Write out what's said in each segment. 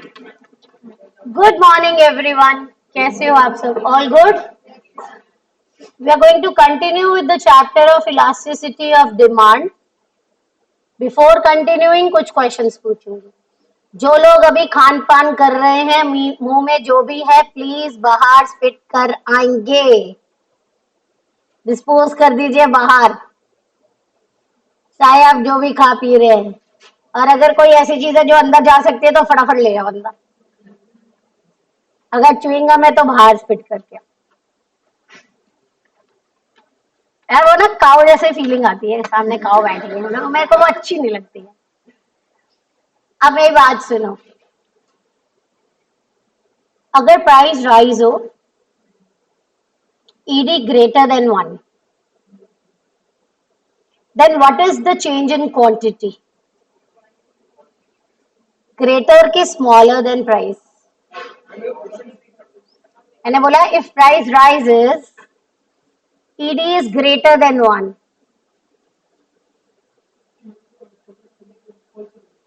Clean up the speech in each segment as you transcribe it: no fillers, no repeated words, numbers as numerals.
Good morning everyone, कैसे हो आप सब? All good? We are going to continue with the chapter of elasticity of demand. Before continuing कुछ questions पूछूंगी. जो लोग अभी खान पान कर रहे हैं, मुंह में जो भी है प्लीज बाहर स्पिट कर आएंगे, डिस्पोज कर दीजिए बाहर, चाहे आप जो भी खा पी रहे हैं. और अगर कोई ऐसी चीज है जो अंदर जा सकती है तो फटाफट ले आओ अंदर. अगर च्युइंगम है तो बाहर स्पिट करके. यार वो ना काव जैसे फीलिंग आती है, सामने काव बैठी है ना, मेरे को वो अच्छी नहीं लगती है. अब मेरी बात सुनो, अगर प्राइस राइज हो, ED greater than 1, then what is the change in quantity? Greater के स्मॉलर देन प्राइस. मैंने बोला if price rises, ED is greater than 1,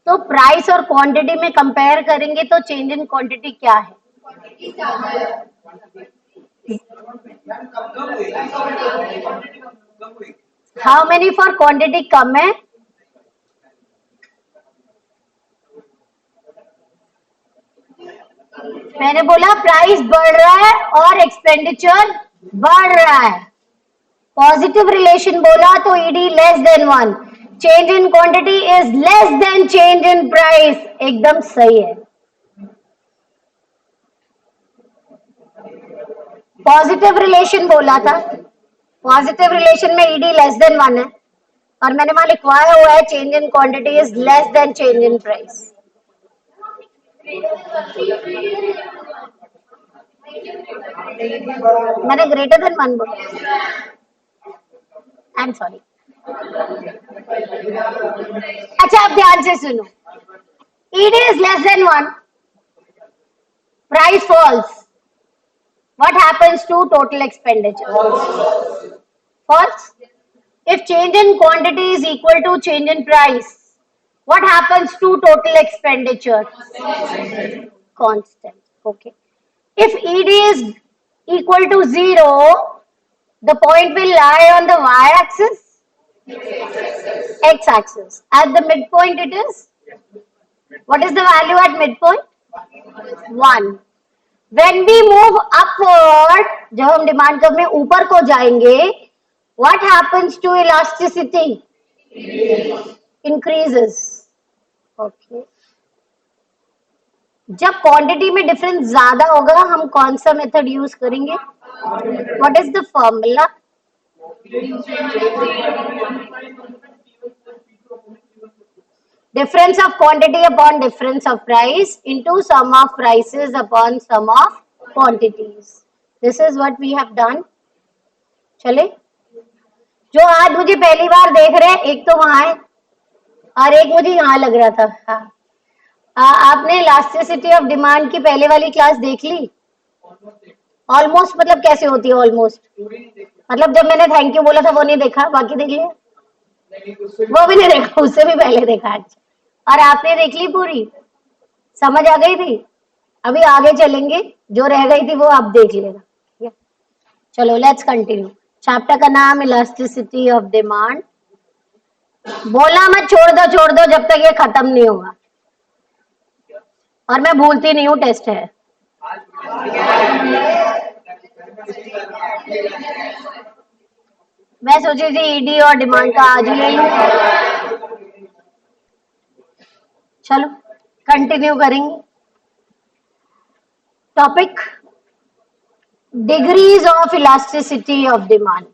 तो प्राइस और क्वांटिटी में कंपेयर करेंगे तो चेंज इन क्वांटिटी क्या है? हाउ मेनी फॉर क्वांटिटी कम है? मैंने बोला प्राइस बढ़ रहा है और एक्सपेंडिचर बढ़ रहा है. पॉजिटिव रिलेशन बोला तो ED less than 1, change in quantity is less than change in price. एकदम सही है. पॉजिटिव रिलेशन बोला था, पॉजिटिव रिलेशन में ईडी लेस देन 1 है और मैंने वहां लिखवाया हुआ है change in quantity is less than change in price. मैंने ग्रेटर देन 1 बोला. आई एम सॉरी. अच्छा आप ध्यान से सुनो, ED is less than 1, price falls, what happens to total expenditure? False. If change in quantity is equal to change in price, what happens to total expenditure? Constant. Okay. If ED is equal to 0, the point will lie on the y-axis, x-axis. At the midpoint it is? What is the value at midpoint? 1. When we move upward, जब हम demand curve में ऊपर को जाएंगे, what happens to elasticity? Increases. Okay. जब quantity में difference ज्यादा होगा हम कौन सा मेथड यूज करेंगे? What is the formula? Difference of quantity upon difference of price into sum of prices upon sum of quantities. This is what we have done. चले, जो आज मुझे पहली बार देख रहे हैं, एक तो वहां है और एक मुझे यहाँ लग रहा था. हाँ. आपने इलास्टिसिटी ऑफ डिमांड की पहले वाली क्लास देख ली? ऑलमोस्ट मतलब कैसे होती है ऑलमोस्ट? मतलब जब मैंने थैंक यू बोला था वो नहीं देखा, बाकी देख लिया? वो भी नहीं देखा, उससे भी पहले देखा. अच्छा, और आपने देख ली पूरी? समझ आ गई थी? अभी आगे चलेंगे, जो रह गई थी वो आप देख लेना. चलो लेट्स कंटिन्यू. चैप्टर का नाम इलास्टिसिटी ऑफ डिमांड. बोलना मत, छोड़ दो जब तक ये खत्म नहीं होगा. और मैं भूलती नहीं हूँ, टेस्ट है. मैं सोची थी ईडी और डिमांड का आज ही ले लूं. चलो कंटिन्यू करेंगे. Topic degrees of elasticity of demand.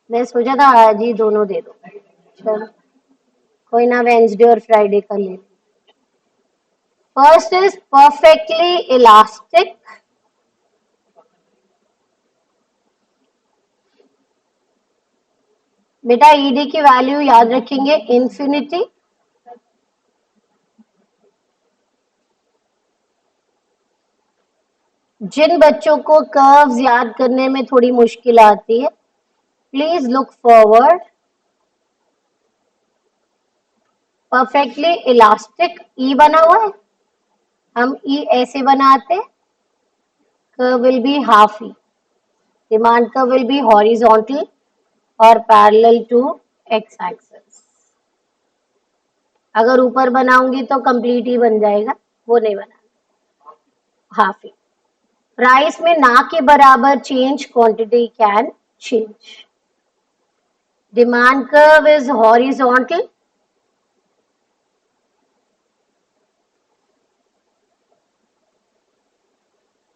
मैं सोचा था आज ही दोनों दे दो. चलो कोई ना, वेंसडे और फ्राइडे का ले. First is perfectly elastic. बेटा ईडी की वैल्यू याद रखेंगे इंफिनिटी. जिन बच्चों को कर्व्स याद करने में थोड़ी मुश्किल आती है, please look forward. Perfectly elastic E बना हुआ है, हम ई ऐसे बनाते, curve will be half e, demand curve will be horizontal और parallel to x axis. अगर ऊपर बनाऊंगी तो कंप्लीट ही बन जाएगा, वो नहीं बना, हाफ ही. प्राइस में ना के बराबर change, quantity can change. Demand curve is horizontal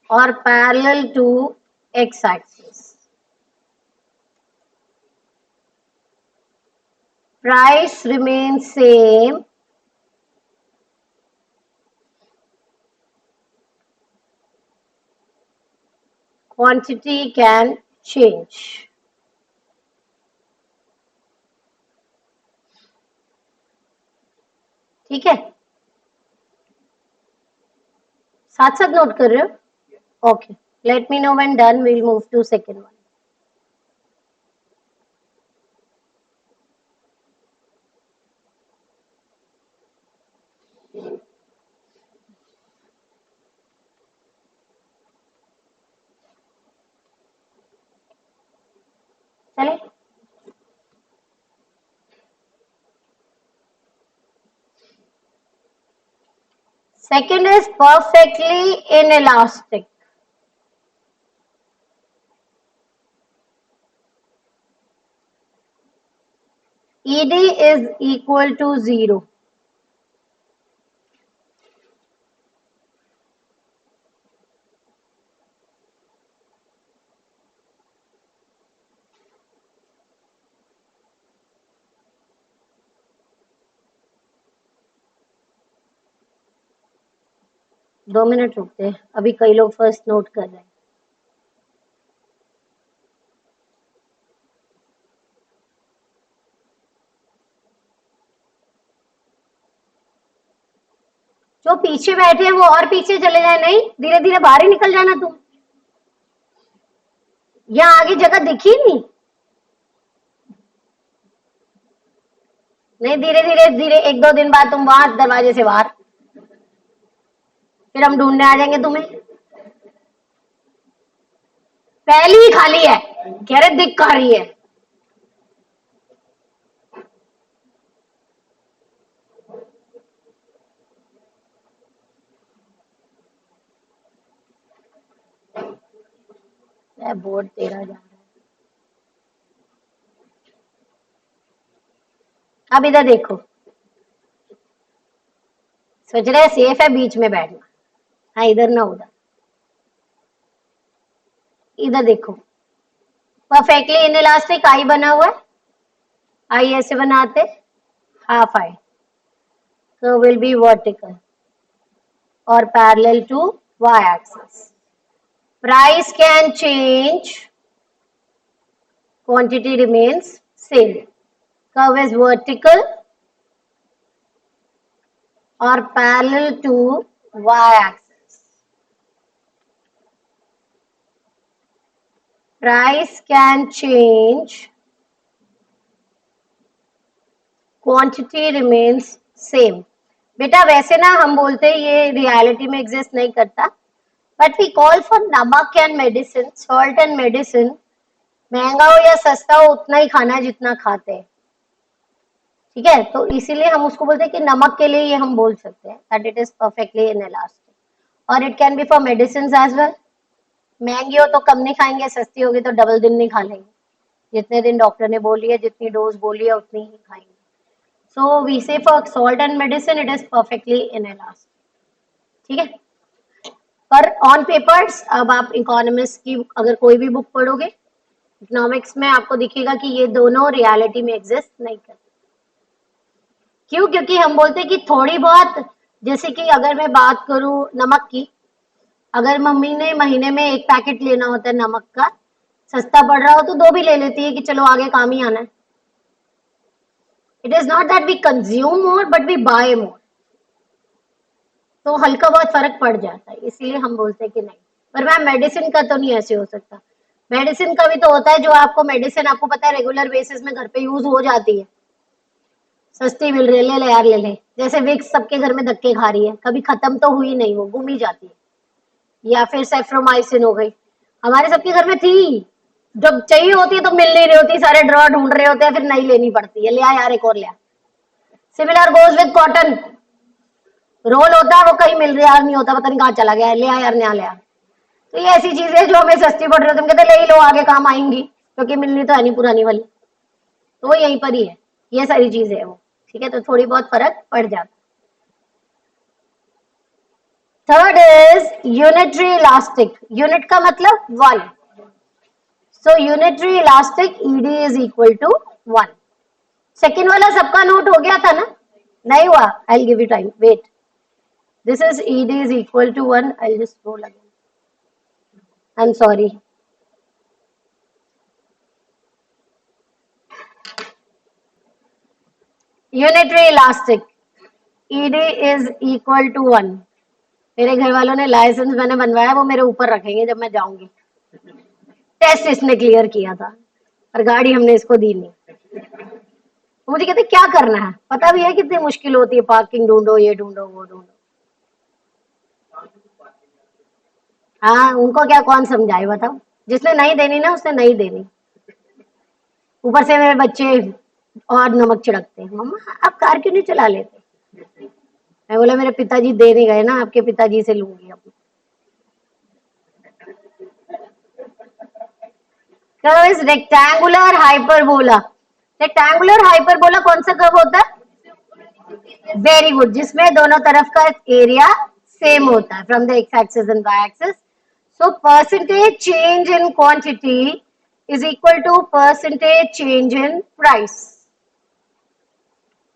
और parallel to x axis. Price remains same, quantity can change. ठीक है, साथ साथ नोट कर रहे हो? Okay, let me know when done, we'll move to second one. चले, second is perfectly inelastic. ED is equal to 0. दो मिनट रुकते हैं, अभी कई लोग फर्स्ट नोट कर रहे हैं. जो पीछे बैठे हैं वो और पीछे चले जाए, नहीं धीरे धीरे बाहर ही निकल जाना तुम, यहाँ आगे जगह दिखी नहीं. नहीं, धीरे धीरे धीरे, एक दो दिन बाद तुम वहां दरवाजे से बाहर, फिर हम ढूंढने आ जाएंगे तुम्हें. पहली ही खाली है, कह रहे दिख कह रही है. बोर्ड तेरा जा रहा है. अब इधर देखो, सोच रहे सेफ है बीच में बैठना. हाँ, इधर ना उधर, इधर देखो. परफेक्टली इनइलास्टिक आई बना हुआ है, आई ऐसे बनाते, half I, so will be vertical or parallel to y axis. Price can change, quantity remains same. Curve is vertical or parallel to y axis. Price can change, quantity remains same. बेटा वैसे ना हम बोलते हैं ये reality में exist नहीं करता, बट वी कॉल फॉर नमक and medicine, salt and medicine. महंगा हो या सस्ता हो उतना ही खाना है जितना खाते हैं. ठीक है, तो इसीलिए हम उसको बोलते हैं कि नमक के लिए ये हम बोल सकते हैं that it is perfectly inelastic. और it can be for medicine as well. महंगी हो तो कम नहीं खाएंगे, सस्ती होगी तो डबल दिन नहीं खा लेंगे. जितने दिन डॉक्टर ने बोली है, जितनी डोज बोली है उतनी ही खाएंगे. So we say for salt and medicine it is perfectly inelastic. ठीक है, पर ऑन पेपर्स अब आप इकोनॉमिक्स की अगर कोई भी बुक पढ़ोगे, इकोनॉमिक्स में आपको दिखेगा कि ये दोनों रियलिटी में एग्जिस्ट नहीं करते. क्यों? क्योंकि हम बोलते हैं कि थोड़ी बहुत, जैसे कि अगर मैं बात करूं नमक की, अगर मम्मी ने महीने में एक पैकेट लेना होता है नमक का, सस्ता पड़ रहा हो तो दो भी ले लेती है कि चलो आगे काम ही आना है. It is not that we consume more, but we buy more. तो हल्का बहुत फर्क पड़ जाता है, इसीलिए हम बोलते हैं कि नहीं. पर मैम मेडिसिन का तो नहीं ऐसे हो सकता. मेडिसिन का भी तो होता है, जो आपको मेडिसिन आपको पता है रेगुलर बेसिस में घर पे यूज हो जाती है. सस्ती मिल रही है, ले ले यार ले ले। जैसे विक्स सबके घर में धक्के खा रही है, कभी खत्म तो हुई नहीं, वो गुम ही जाती है। या फिर सेफ्रोमाइसिन हो गई, हमारे सबके घर में थी, जब चाहिए होती है तो मिल नहीं रही होती, सारे ड्रॉ ढूंढ रहे होते हैं, फिर नहीं लेनी पड़ती है, ले आ यार एक और ले आ। Similar goes with cotton, role होता है वो कहीं मिल रहा नहीं होता, पता नहीं कहाँ चला गया है, ले आ यार नया ले आ। तो ये ऐसी चीजें जो हमें सस्ती पड़ रही है, तुम कहते ले ही लो आगे काम आएंगी, क्योंकि मिलनी तो है नहीं पुरानी वाली, तो वो यहीं पर ही है, ये सारी चीजें है वो। ठीक है, तो थोड़ी बहुत फर्क पड़ जाता। Third is unitary elastic, unit का मतलब one, so unitary elastic ED is equal to one. Second वाला सबका नोट हो गया था ना, नहीं हुआ, I give you time, wait, this is ED is equal to one, I just roll again, I am sorry. Unitary elastic ED is equal to one. मेरे घर वालों ने लाइसेंस मैंने बनवाया, वो मेरे ऊपर रखेंगे जब मैं जाऊंगी। टेस्ट इसने क्लियर किया था, और गाड़ी हमने इसको दी नहीं। तो मुझे कहते क्या करना है, पता भी है कितनी मुश्किल होती है, पार्किंग ढूंढो, ये ढूंढो, वो ढूंढो। हाँ, उनको क्या कौन समझाए बताओ, जिसने नहीं देनी ना उसने नहीं देनी। ऊपर से मेरे बच्चे और नमक छिड़कते हैं, मम्मा आप कार क्यों नहीं चला लेते। मैं बोला मेरे पिताजी दे नहीं गए ना, आपके पिताजी से लूंगी अब। Curve is rectangular hyperbola. Rectangular hyperbola कौन सा कर्व होता है, वेरी गुड, जिसमें दोनों तरफ का एरिया सेम होता है from the x axis and y axis. So percentage change in quantity is equal to percentage change in price,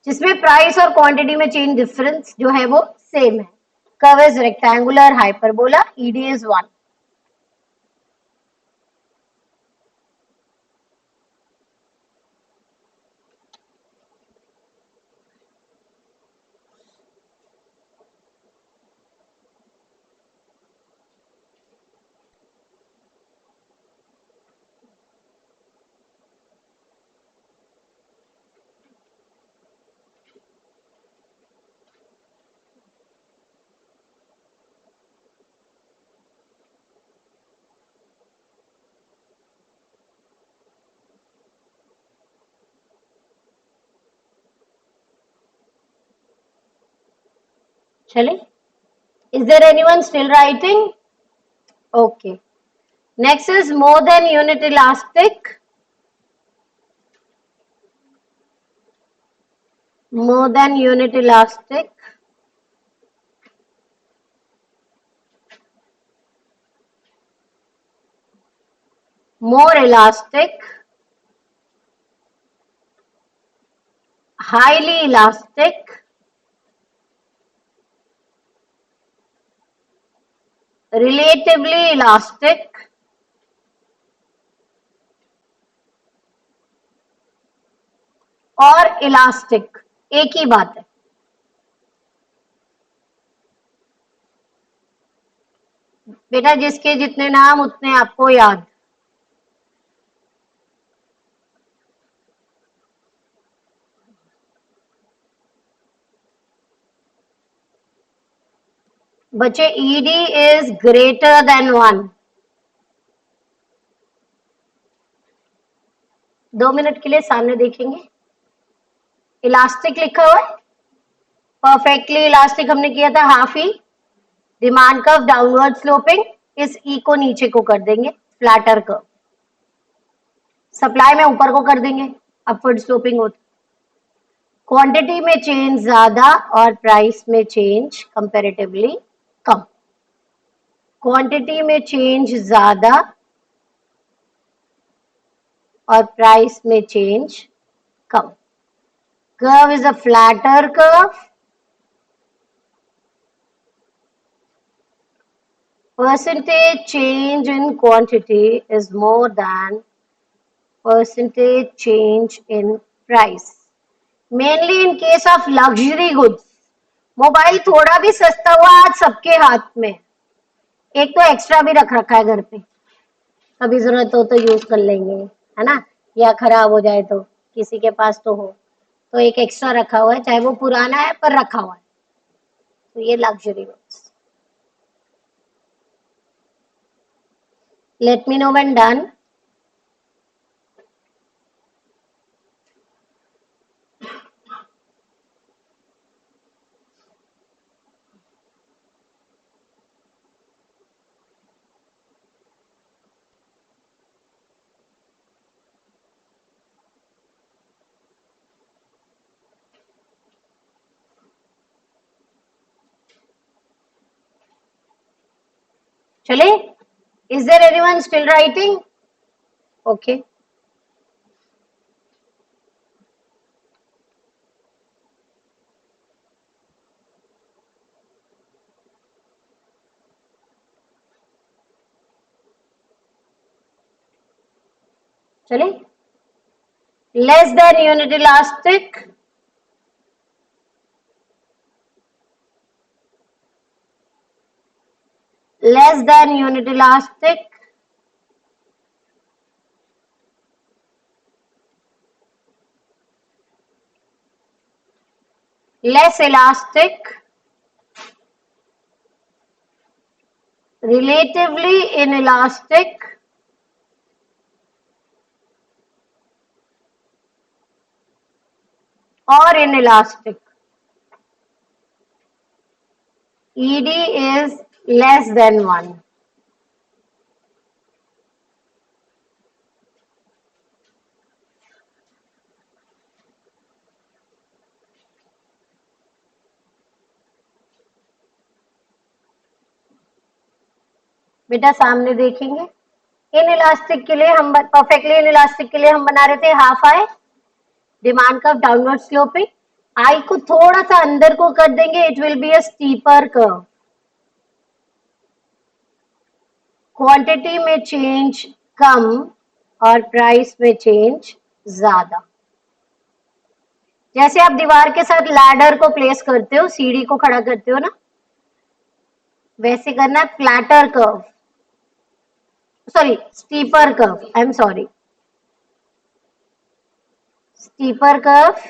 जिसमें प्राइस और क्वांटिटी में चेंज डिफरेंस जो है वो सेम है। Curve is rectangular hyperbola, ED is one. चले, is there anyone still writing? Okay, next is more than unit elastic. More than unit elastic, more elastic, highly elastic, relatively elastic, और elastic एक ही बात है। बेटा जिसके जितने नाम उतने आपको याद। बच्चे ED is greater then one. 2 minute के लिए सामने देखेंगे, इलास्टिक लिखा हुआ है, परफेक्टली इलास्टिक हमने किया था हाफ ही, डिमांड कर्व डाउनवर्ड स्लोपिंग, इस ई को नीचे को कर देंगे फ्लैटर कर्व, सप्लाई में ऊपर को कर देंगे अपवर्ड स्लोपिंग होता, क्वांटिटी में चेंज ज्यादा और प्राइस में चेंज कंपैरेटिवली कम, क्वांटिटी में चेंज ज्यादा और प्राइस में change come. Curve is a flatter curve, percentage change in quantity is more than percentage change in price, mainly in case of luxury goods। Mobile थोड़ा भी सस्ता हुआ आज सबके हाथ में, एक तो एक्स्ट्रा भी रख रखा है घर पे, कभी जरूरत हो तो यूज कर लेंगे, है ना, या खराब हो जाए तो किसी के पास तो हो। तो एक एक्स्ट्रा रखा हुआ है, चाहे वो पुराना है पर रखा हुआ है, तो ये luxury goods. Late me know when done. चले, is there anyone still writing? Okay. चले, less than unit elastic, less than unit elastic, less elastic, relatively inelastic, or inelastic. ED is less than 1. बेटा सामने देखेंगे. In elastic के लिए हम perfectly in elastic के लिए हम बना रहे थे half I, demand curve downward sloping. I को थोड़ा सा अंदर को कर देंगे, it will be a steeper curve. Quantity में चेंज कम और प्राइस में चेंज ज्यादा. जैसे आप दीवार के साथ लैडर को प्लेस करते हो, सीढ़ी को खड़ा करते हो ना, वैसे करना है flatter curve, sorry steeper curve, I am sorry, steeper curve.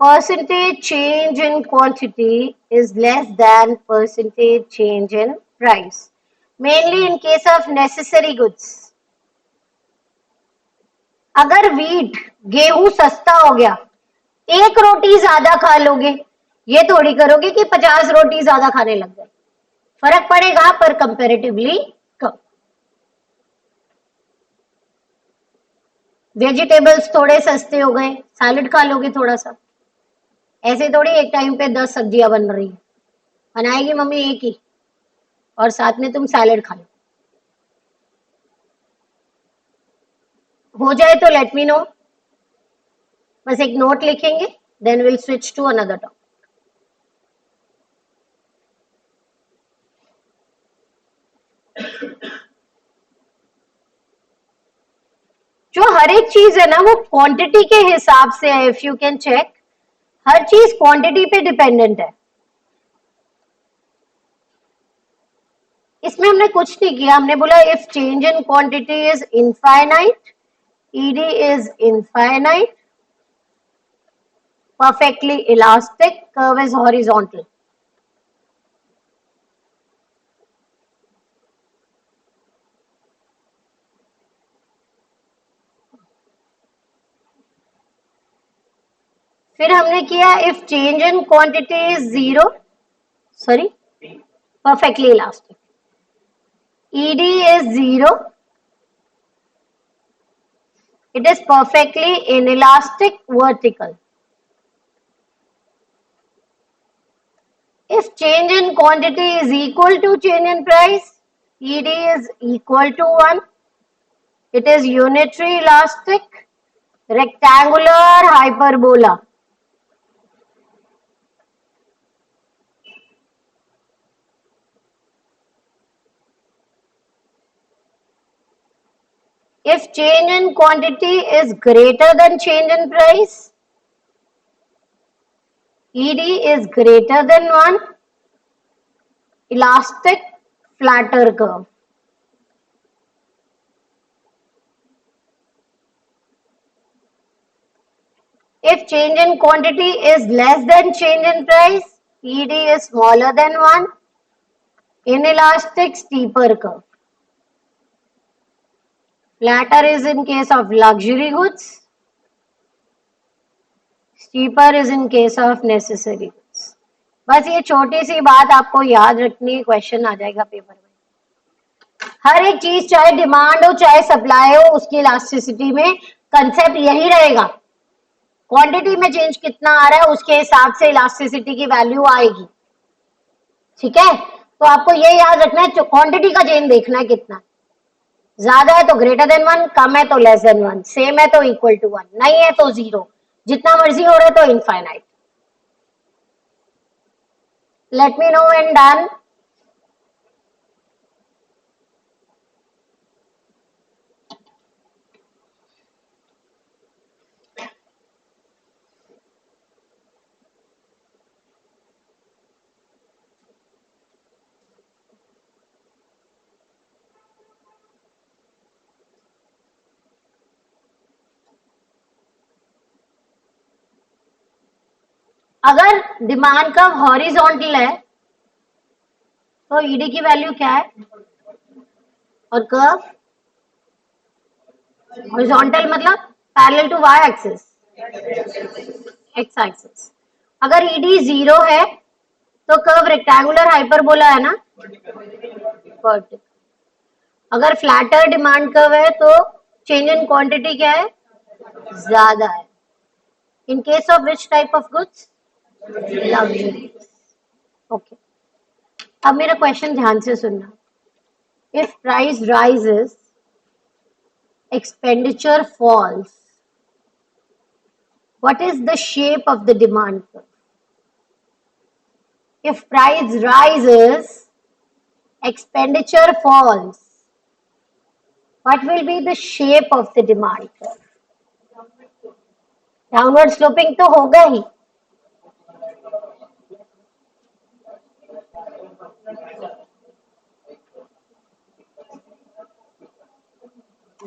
Percentage change in quantity is less than percentage change in price, mainly in case of necessary goods. अगर वीट गेहूं सस्ता हो गया, एक रोटी ज्यादा खा लोगे, ये थोड़ी करोगे कि 50 रोटी ज्यादा खाने लग गए. फर्क पड़ेगा पर कंपैरेटिवली कम. वेजिटेबल्स थोड़े सस्ते हो गए, सैलेड खा लोगे थोड़ा सा. ऐसे थोड़ी एक टाइम पे 10 सब्जियां बन रही, बनाएगी मम्मी एक ही और साथ में तुम सैलेड खा लो. हो जाए तो लेट मी नो. बस एक नोट लिखेंगे, then will switch to another topic. जो हर एक चीज है ना वो क्वांटिटी के हिसाब से है. इफ यू कैन चेक, हर चीज क्वांटिटी पे डिपेंडेंट है. इसमें हमने कुछ नहीं किया, हमने बोला if change in quantity is infinite, ED is infinite, perfectly elastic, curve is horizontal. फिर हमने किया if change in quantity is zero, sorry perfectly elastic, ED is zero, it is perfectly inelastic vertical. If change in quantity is equal to change in price, ED is equal to 1, it is unitary elastic, rectangular hyperbola. If change in quantity is greater than change in price, ED is greater than 1, elastic flatter curve. If change in quantity is less than change in price, ED is smaller than 1. Inelastic, steeper curve. Flatter is in case of luxury goods. Steeper is in case of necessary goods. बस ये छोटी सी बात आपको याद रखनी है, question आ जाएगा paper में. हर एक चीज चाहे डिमांड हो चाहे सप्लाई हो, उसकी इलास्टिसिटी में कंसेप्ट यही रहेगा. क्वांटिटी में चेंज कितना आ रहा है उसके हिसाब से इलास्टिसिटी की वैल्यू आएगी. ठीक है, तो आपको ये याद रखना है, क्वांटिटी का चेंज देखना है कितना. ज्यादा है तो ग्रेटर देन 1, कम है तो लेस देन 1, सेम है तो इक्वल टू 1, नहीं है तो 0, जितना मर्जी हो रहा है तो infinite. Let me know when done. अगर डिमांड का हॉरिजॉन्टल है तो ईडी की वैल्यू क्या है, और कर्व हॉरिजॉन्टल मतलब parallel to y axis, x axis. अगर ईडी 0 है तो कर्व रेक्टेंगुलर हाइपरबोला है ना, वर्टिकल. अगर फ्लैटर डिमांड कर्व है तो चेंज इन क्वांटिटी क्या है, ज्यादा है. इन case of which type of goods, luxury. Okay, अब मेरा क्वेश्चन ध्यान से सुनना. If price rises, expenditure falls, what is the shape of the demand curve? If price rises, expenditure falls, what will be the shape of the demand curve? Downward sloping तो होगा ही.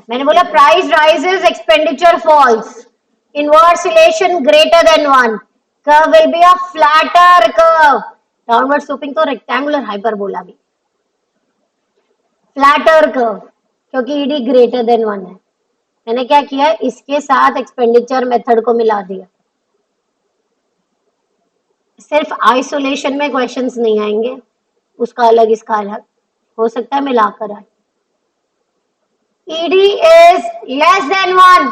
मैंने बोला price rises, expenditure falls, inverse relation greater than 1, curve will be a flatter curve. Downward sloping तो rectangular hyperbola भी, flatter curve, क्योंकि ED greater than 1 है. मैंने क्या किया, इसके साथ एक्सपेंडिचर मेथड को मिला दिया. सिर्फ आइसोलेशन में क्वेश्चंस नहीं आएंगे, उसका अलग इसका अलग, हो सकता है मिलाकर आए. ED is less than 1.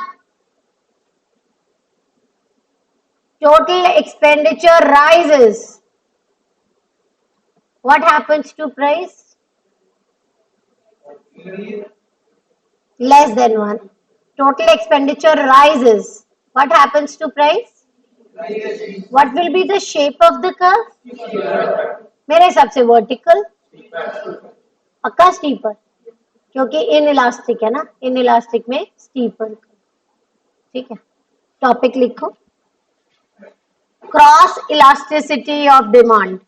Total expenditure rises. What happens to price? Less than 1. Total expenditure rises. What happens to price? What will be the shape of the curve? मेरे हिसाब से वर्टिकल, पक्का स्टीपर, क्योंकि इन इलास्टिक है ना, in elastic में steeper. ठीक है, टॉपिक लिखो, क्रॉस इलास्टिसिटी ऑफ डिमांड.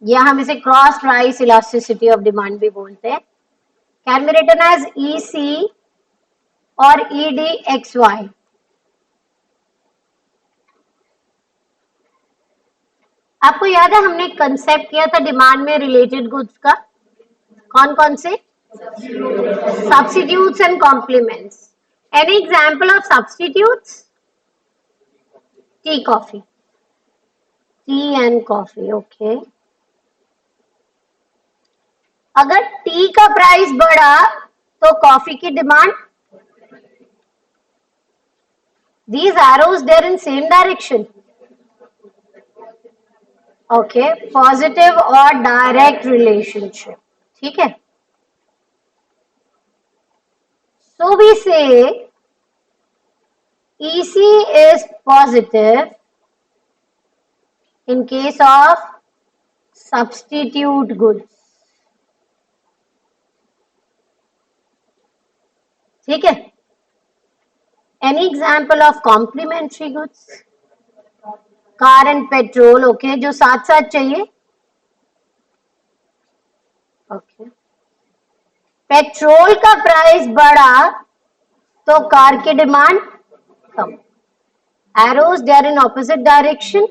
या हम इसे cross price elasticity of demand भी बोलते हैं. Can be written as EC और EDXY. आपको याद है हमने कंसेप्ट किया था डिमांड में रिलेटेड गुड्स का, कौन कौन से, substitutes and complements. Any example of substitutes? Tea coffee, tea and coffee. Okay, अगर टी का प्राइस बढ़ा तो कॉफी की demand, these arrows they're in same direction. Okay, positive और डायरेक्ट रिलेशनशिप. ठीक है, so we say EC is positive in case of substitute goods. ठीक है, any example of complementary goods? Car and petrol. Okay, जो साथ साथ चाहिए. Okay, petrol का प्राइस बढ़ा तो कार की demand come. Arrows, they are in opposite direction.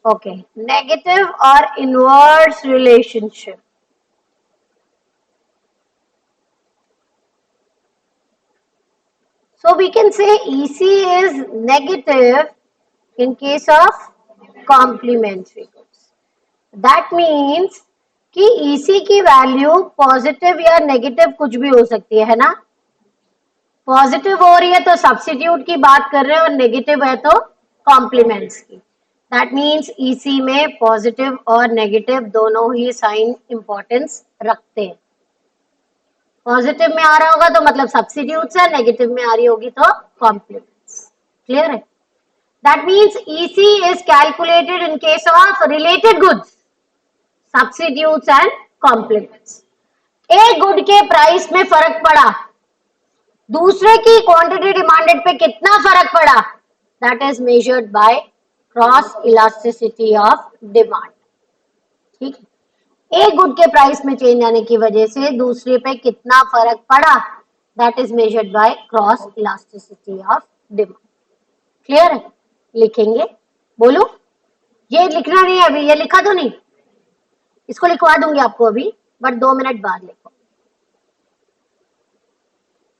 Okay. Negative or inverse relationship. So we can say EC is negative in case of complementary goods. That means कि EC की value positive या negative कुछ भी हो सकती है ना. Positive हो रही है तो सब्स्टिट्यूट की बात कर रहे हैं और नेगेटिव है तो कॉम्प्लीमेंट्स की. दैट मीन्स ईसी में पॉजिटिव और नेगेटिव दोनों ही साइन इंपॉर्टेंस रखते हैं. पॉजिटिव में आ रहा होगा तो मतलब सब्स्टिट्यूट्स है, नेगेटिव में आ रही होगी तो कॉम्प्लीमेंट्स. क्लियर है? That means EC is calculated in case of related goods, substitutes and complements. एक गुड के प्राइस में फर्क पड़ा, दूसरे की क्वांटिटी डिमांडेड पे कितना फर्क पड़ा, that is measured by cross elasticity of demand. ठीक. एक गुड के प्राइस में चेंज आने की वजह से दूसरे पे कितना फर्क पड़ा, that is measured by cross elasticity of demand. Clear है? लिखेंगे. बोलो. ये लिखना नहीं है अभी, ये लिखा तो नहीं, इसको लिखवा दूंगी आपको अभी, बट 2 मिनट बाद लिखो.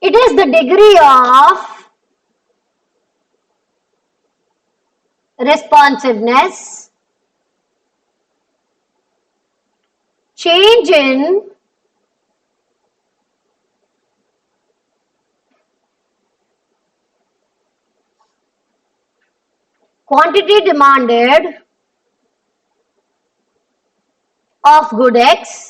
It is the degree of responsiveness, change in quantity demanded of good X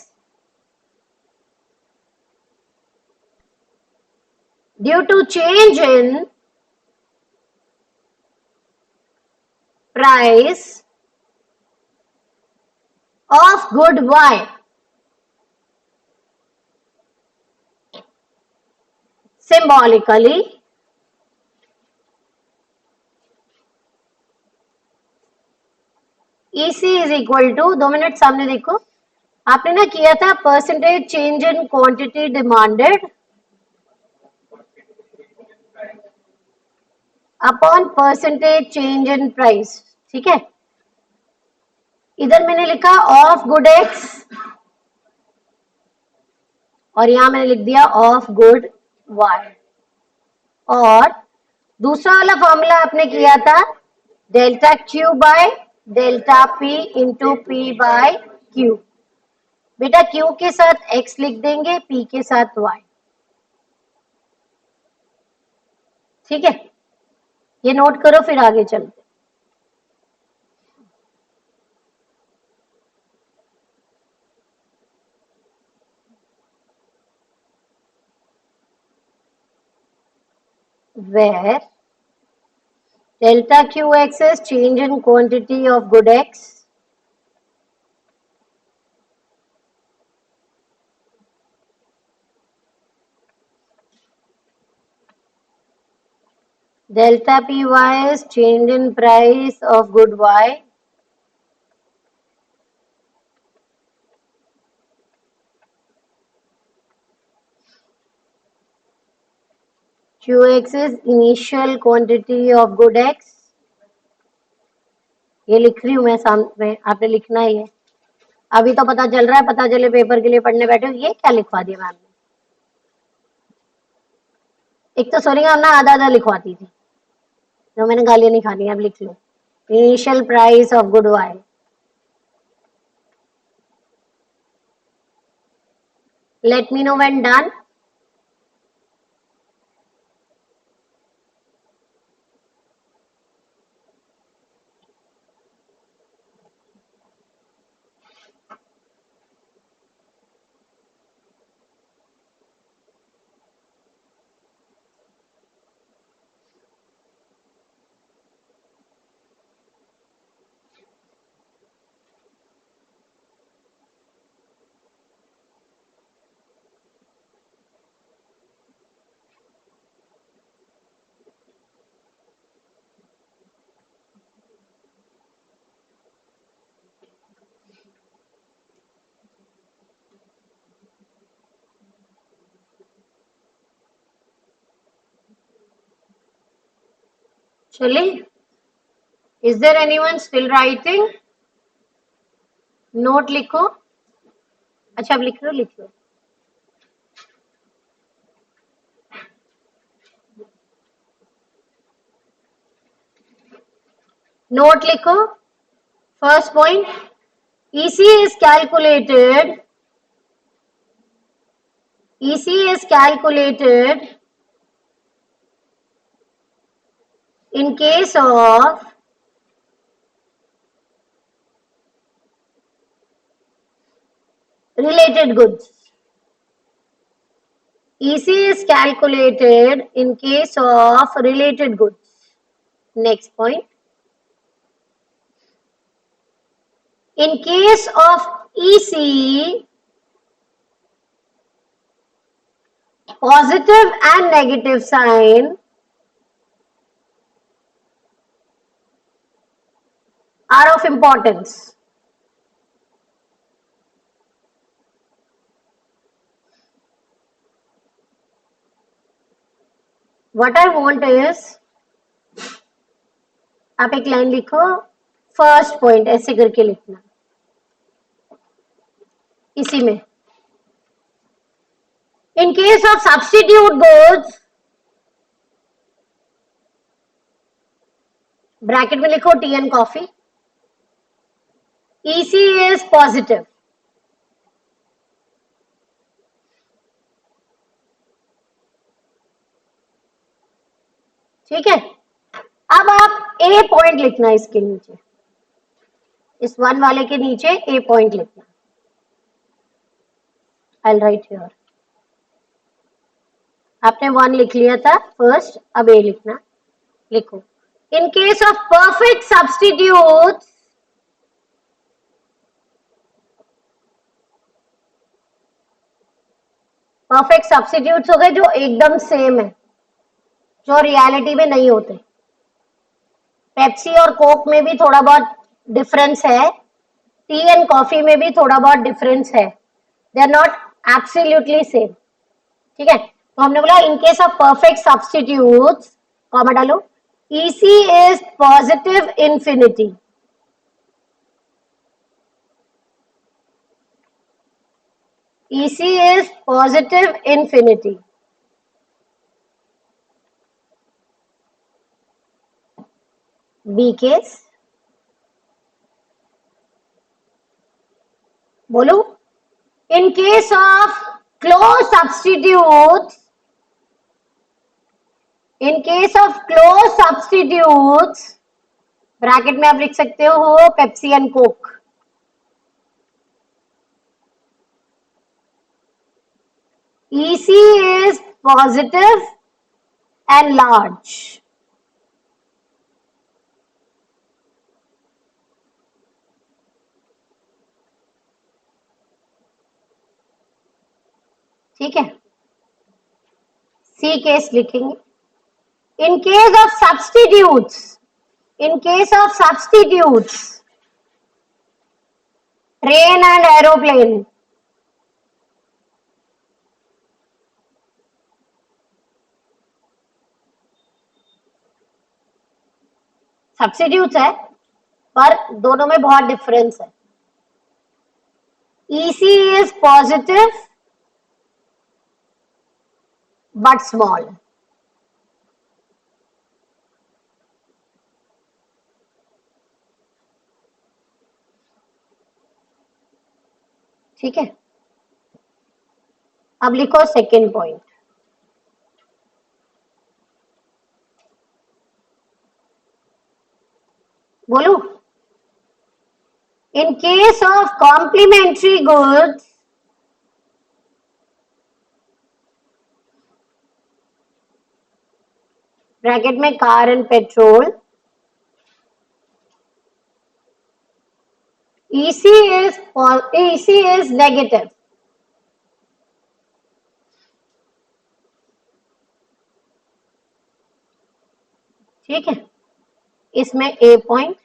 due to change in price of good Y. Symbolically, EC is equal to, 2 minute सामने देखो, आपने ना किया था percentage change in quantity demanded upon percentage change in price. ठीक है. इधर मैंने लिखा ऑफ गुड एक्स और यहां मैंने लिख दिया ऑफ गुड वाई. और दूसरा वाला फॉर्मूला आपने किया था delta Q by delta P into P by Q. बेटा क्यू के साथ एक्स लिख देंगे, पी के साथ वाई. ठीक है. ये नोट करो, फिर आगे चलते. Where delta qx is change in quantity of good x, delta py is change in price of good y, qx is initial quantity of good x. ये लिख रही हूं मैं सामने, आपने लिखना ही है. अभी तो पता चल रहा है, पता चले पेपर के लिए पढ़ने बैठे हो, ये क्या लिखवा दिया मैम ने. एक तो सोनिया ना आधा आधा लिखवाती थी, जो मैंने गालियां नहीं खानी. अब लिख लो initial price of good Y. Let me know when done. चलिए, is there anyone still writing? Note लिखो। अच्छा, अब लिख लो, लिख लो। नोट लिखो। First point, EC is calculated. EC is calculated in case of related goods. EC is calculated in case of related goods. Next point. In case of EC, positive and negative sign are of importance. What I want is, आप एक line लिखो, first point ऐसे करके लिखना, इसी में। In case of substitute goods, bracket में लिखो T and coffee, EC is positive. ठीक है, अब आप A पॉइंट लिखना इसके नीचे, इस वन वाले के नीचे A पॉइंट लिखना। I'll write here. आपने वन लिख लिया था फर्स्ट, अब A लिखना। लिखो, in case of perfect substitutes, perfect substitutes हो गए जो एकदम सेम है, जो रियलिटी में नहीं होते। पेप्सी और कोक में भी थोड़ा बहुत डिफरेंस है, टी एंड कॉफी में भी थोड़ा बहुत डिफरेंस है, they are not absolutely same. ठीक है, तो हमने बोला in case of perfect substitutes, comma डालो, EC is positive infinity. EC is positive infinity. B case, बोलो, in case of close substitutes, in case of close substitutes, bracket में आप लिख सकते हो Pepsi and Coke. EC is positive and large. ठीक है, C case लिखेंगे। In case of substitutes, in case of substitutes, train and aeroplane, substitutes है पर दोनों में बहुत डिफरेंस है। EC is positive but small. ठीक है, अब लिखो सेकेंड पॉइंट। बोलो, in case of complementary goods, bracket में car and petrol, EC is negative. ठीक है, इसमें A point.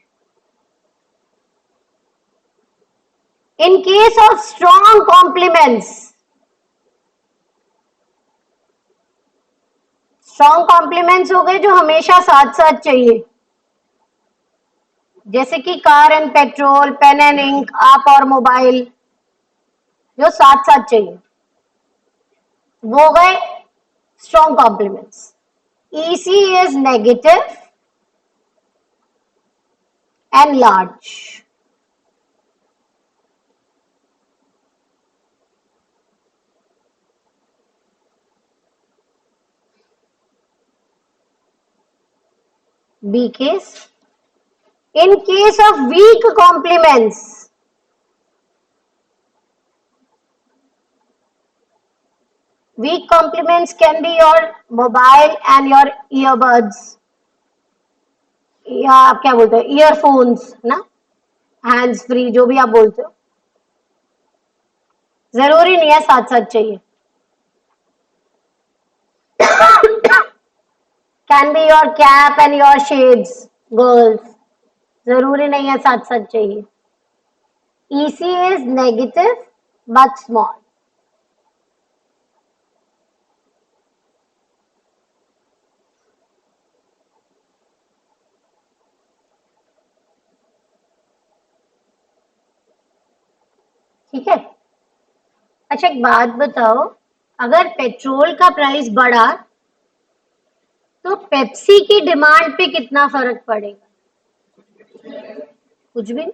In case of strong complements, strong complements हो गए जो हमेशा साथ साथ चाहिए, जैसे कि car and petrol, pen and ink, आप और मोबाइल, जो साथ साथ चाहिए, वो गए strong complements. EC is negative and large. B case. In case of weak complements, weak complements can be your mobile and your earbuds, या आप क्या बोलते हो, ईयरफोन्स ना, हैंड्स फ्री, जो भी आप बोलते हो, जरूरी नहीं है साथ साथ चाहिए. Can be your cap and your shades, girls, जरूरी नहीं है साथ साथ चाहिए. EC is negative but small. ठीक है. अच्छा एक बात बताओ, अगर पेट्रोल का प्राइस बढ़ा तो पेप्सी की डिमांड पे कितना फर्क पड़ेगा? कुछ भी नहीं.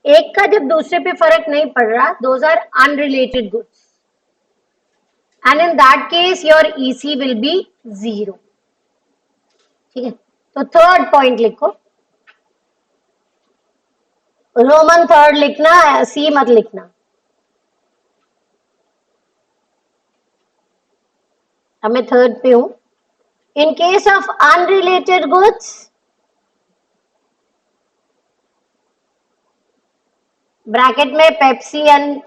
एक का जब दूसरे पे फर्क नहीं पड़ रहा, those are unrelated goods, and in that case your EC will be 0. ठीक है, तो थर्ड पॉइंट लिखो, रोमन थर्ड लिखना, C मत लिखना. अब मैं थर्ड पे हूं. In case of unrelated goods, bracket में Pepsi and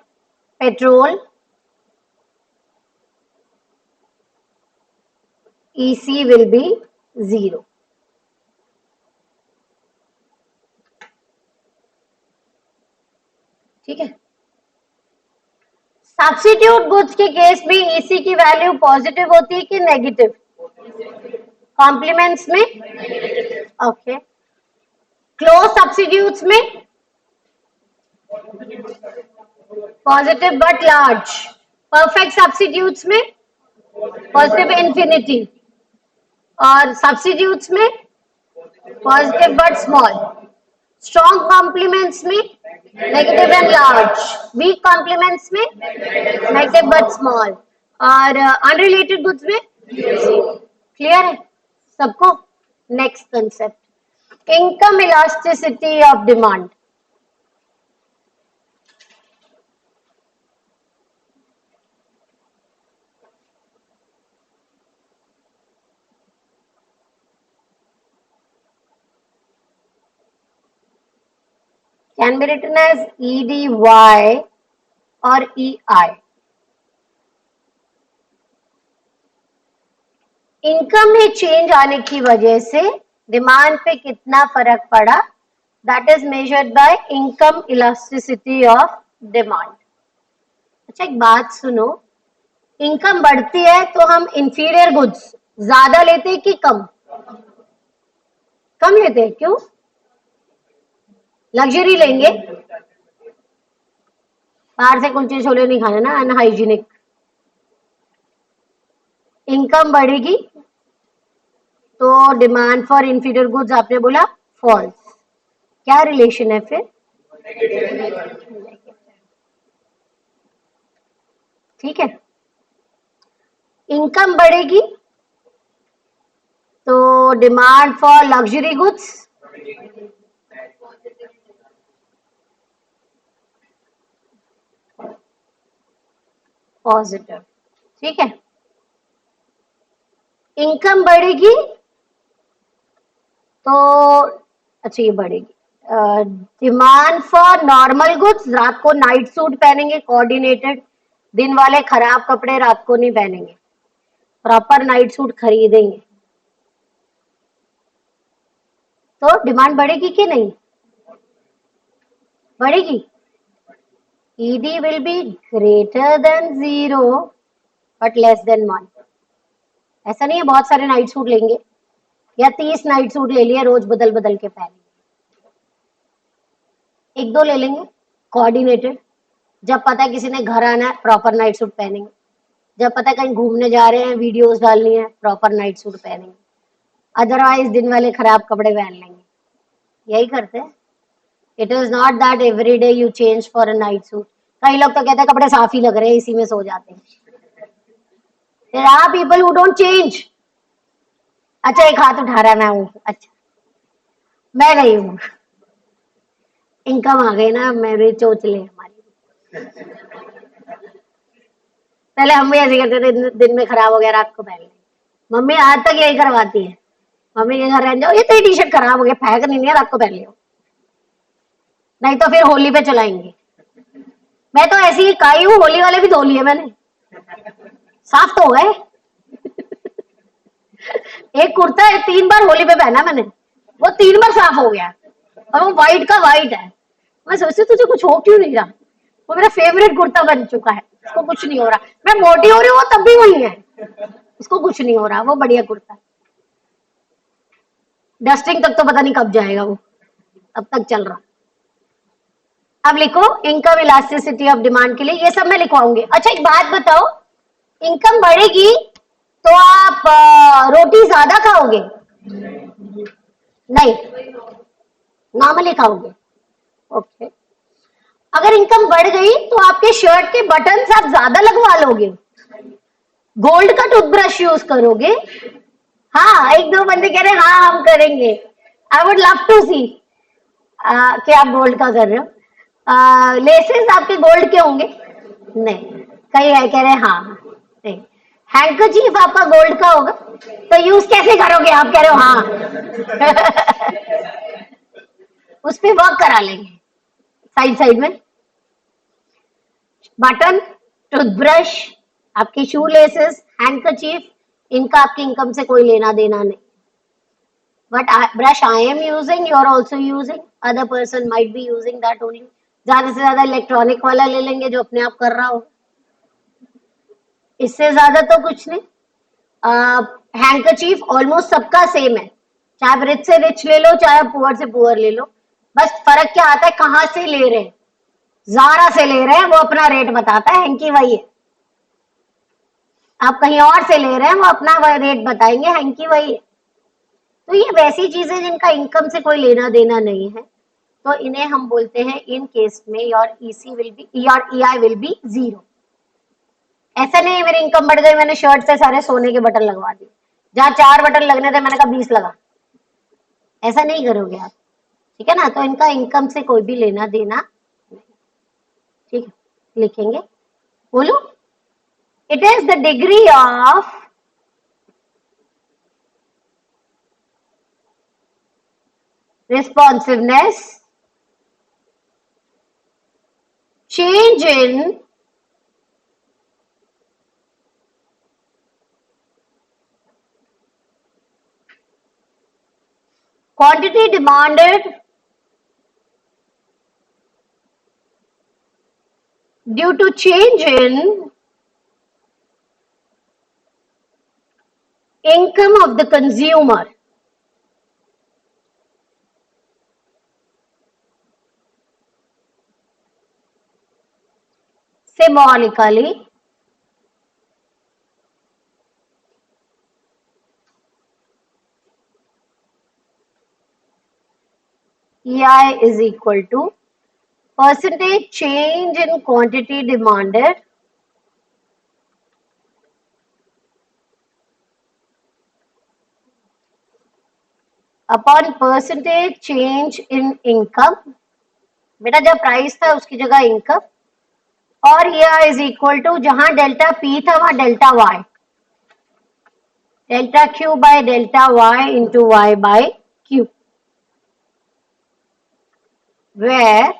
petrol, EC will be 0. ठीक है. सब्स्टिट्यूट गुड्स के केस में EC की वैल्यू पॉजिटिव होती है कि नेगेटिव? कॉम्प्लीमेंट्स में ओके. क्लोज सब्स्टिट्यूट्स में positive but large. Perfect substitutes में पॉजिटिव इंफिनिटी, और सब्स्टिट्यूट्स में positive but small. Strong complements में negative and large, weak complements में नेगेटिव बट स्मॉल, और अनरिलेटेड गुड्स में क्लियर है सबको? Next concept, income elasticity of demand. Can be written as EDY और EI. इनकम में चेंज आने की वजह से डिमांड पे कितना फर्क पड़ा, that is measured by income elasticity of demand. अच्छा एक बात सुनो, इनकम बढ़ती है तो हम इंफीरियर गुड्स ज्यादा लेते हैं कि कम? कम लेते हैं. क्यों? लग्जरी लेंगे, बाहर से कुलचे छोले नहीं खाने ना, अनहाइजीनिक. इनकम बढ़ेगी तो डिमांड फॉर इंफीरियर गुड्स आपने बोला फॉल्स. क्या रिलेशन है फिर? ठीक है. इनकम बढ़ेगी तो demand for luxury goods positive. ठीक है. इनकम बढ़ेगी तो अच्छा ये बढ़ेगी. डिमांड फॉर नॉर्मल गुड्स, रात को नाइट सूट पहनेंगे कोऑर्डिनेटेड, दिन वाले खराब कपड़े रात को नहीं पहनेंगे, प्रॉपर नाइट सूट खरीदेंगे, तो डिमांड बढ़ेगी कि नहीं? बढ़ेगी. ED will be greater than 0 but less than 1. ऐसा नहीं है बहुत सारे नाइट सूट लेंगे या 30 नाइट सूट ले लिए, रोज बदल बदल के पहनेंगे. एक दो ले लेंगे कोऑर्डिनेटेड। जब पता है किसी ने घर आना है प्रॉपर नाइट सूट पहनेंगे, जब पता है कहीं घूमने जा रहे हैं वीडियोस डालनी है प्रॉपर नाइट सूट पहनेंगे, अदरवाइज दिन वाले खराब कपड़े पहन लेंगे। यही करते हैं। It is not that every day you change for a night suit. कई लोग तो कहते हैं कपड़े साफ ही लग रहे हैं, इसी में सो जाते हैं। There are people who don't change. अच्छा एक हाथ उठा रहा है, मैं हूँ। अच्छा मैं नहीं हूँ। इनकम आ गई ना, मेरी चोचले हमारी। पहले हम भी ऐसे करते थे, दिन में खराब हो गया रात को पहन लेंगे। मम्मी आज तक यही करवाती है। मम्मी के घर रह जाओ, ये तेरी टी शर्ट खराब हो गया, फेंक नहीं है, रात को पहन लियो, नहीं तो फिर होली पे चलाएंगे। मैं तो ऐसी ही काई हूँ, होली वाले भी धो लिए मैंने, साफ तो हो गए। एक कुर्ता है 3 बार होली पे पहना मैंने, वो 3 बार साफ हो गया, और वो व्हाइट का व्हाइट है। मैं सोचती तुझे कुछ हो क्यों नहीं रहा, वो मेरा फेवरेट कुर्ता बन चुका है, उसको कुछ नहीं हो रहा। मैं मोटी हो रही हूँ वो तब भी वही है, उसको कुछ नहीं हो रहा, वो बढ़िया कुर्ता। डस्टिंग तक तो पता नहीं कब जाएगा वो, अब तक चल रहा। अब लिखो इनकम इलास्टिसिटी ऑफ डिमांड के लिए, ये सब मैं लिखवाऊंगी। अच्छा एक बात बताओ, इनकम बढ़ेगी तो आप रोटी ज्यादा खाओगे? नहीं, नॉर्मली खाओगे। ओके। अगर इनकम बढ़ गई तो आपके शर्ट के बटन्स आप ज्यादा लगवा लोगे, गोल्ड का टूथब्रश यूज करोगे। हाँ एक दो बंदे कह रहे हैं हाँ हम करेंगे। आई वुड लव टू सी कि आप गोल्ड का कर रहे हो। लेसेस आपके गोल्ड के होंगे? नहीं। कई है कह रहे हैं हाँ। नहीं। हैंकरचीफ आपका गोल्ड का होगा, तो यूज कैसे करोगे? आप कह रहे हो हाँ। उस पे वर्क करा लेंगे साइड साइड में। बटन, टूथब्रश, आपकी शू लेसेस, हैंकरचीफ, इनका आपकी इनकम से कोई लेना देना नहीं। But brush I am using, you are also using, other person might be using that only. ज्यादा से ज्यादा इलेक्ट्रॉनिक वाला ले लेंगे जो अपने आप कर रहा हो, इससे ज्यादा तो कुछ नहीं। हैंकरचीफ ऑलमोस्ट सबका सेम है, चाहे आप रिच से रिच ले लो चाहे पुअर से पुअर ले लो, बस फर्क क्या आता है कहाँ से ले रहे हैं। जारा से ले रहे हैं वो अपना रेट बताता है, हैंकी वही है। आप कहीं और से ले रहे हैं वो अपना रेट बताएंगे, हैंकी वही है। तो ये वैसी चीजें जिनका इनकम से कोई लेना देना नहीं है, तो इन्हें हम बोलते हैं इन केस में your EC will be, your EI will be 0। ऐसा नहीं है मेरी इनकम बढ़ गई मैंने शर्ट से सारे सोने के बटन लगवा दिए, जहां 4 बटन लगने थे मैंने कहा 20 लगा, ऐसा नहीं करोगे आप। ठीक है ना, तो इनका इनकम से कोई भी लेना देना नहीं। ठीक है, लिखेंगे, बोलो। It is the degree of responsiveness, change in quantity demanded due to change in income of the consumer. Symbolically, EI is equal to percentage change in quantity demanded upon percentage change in income। बेटा जब price था उसकी जगह income, और EI is equal to जहां delta P था वहां delta Y, delta Q by delta Y into Y by Q, where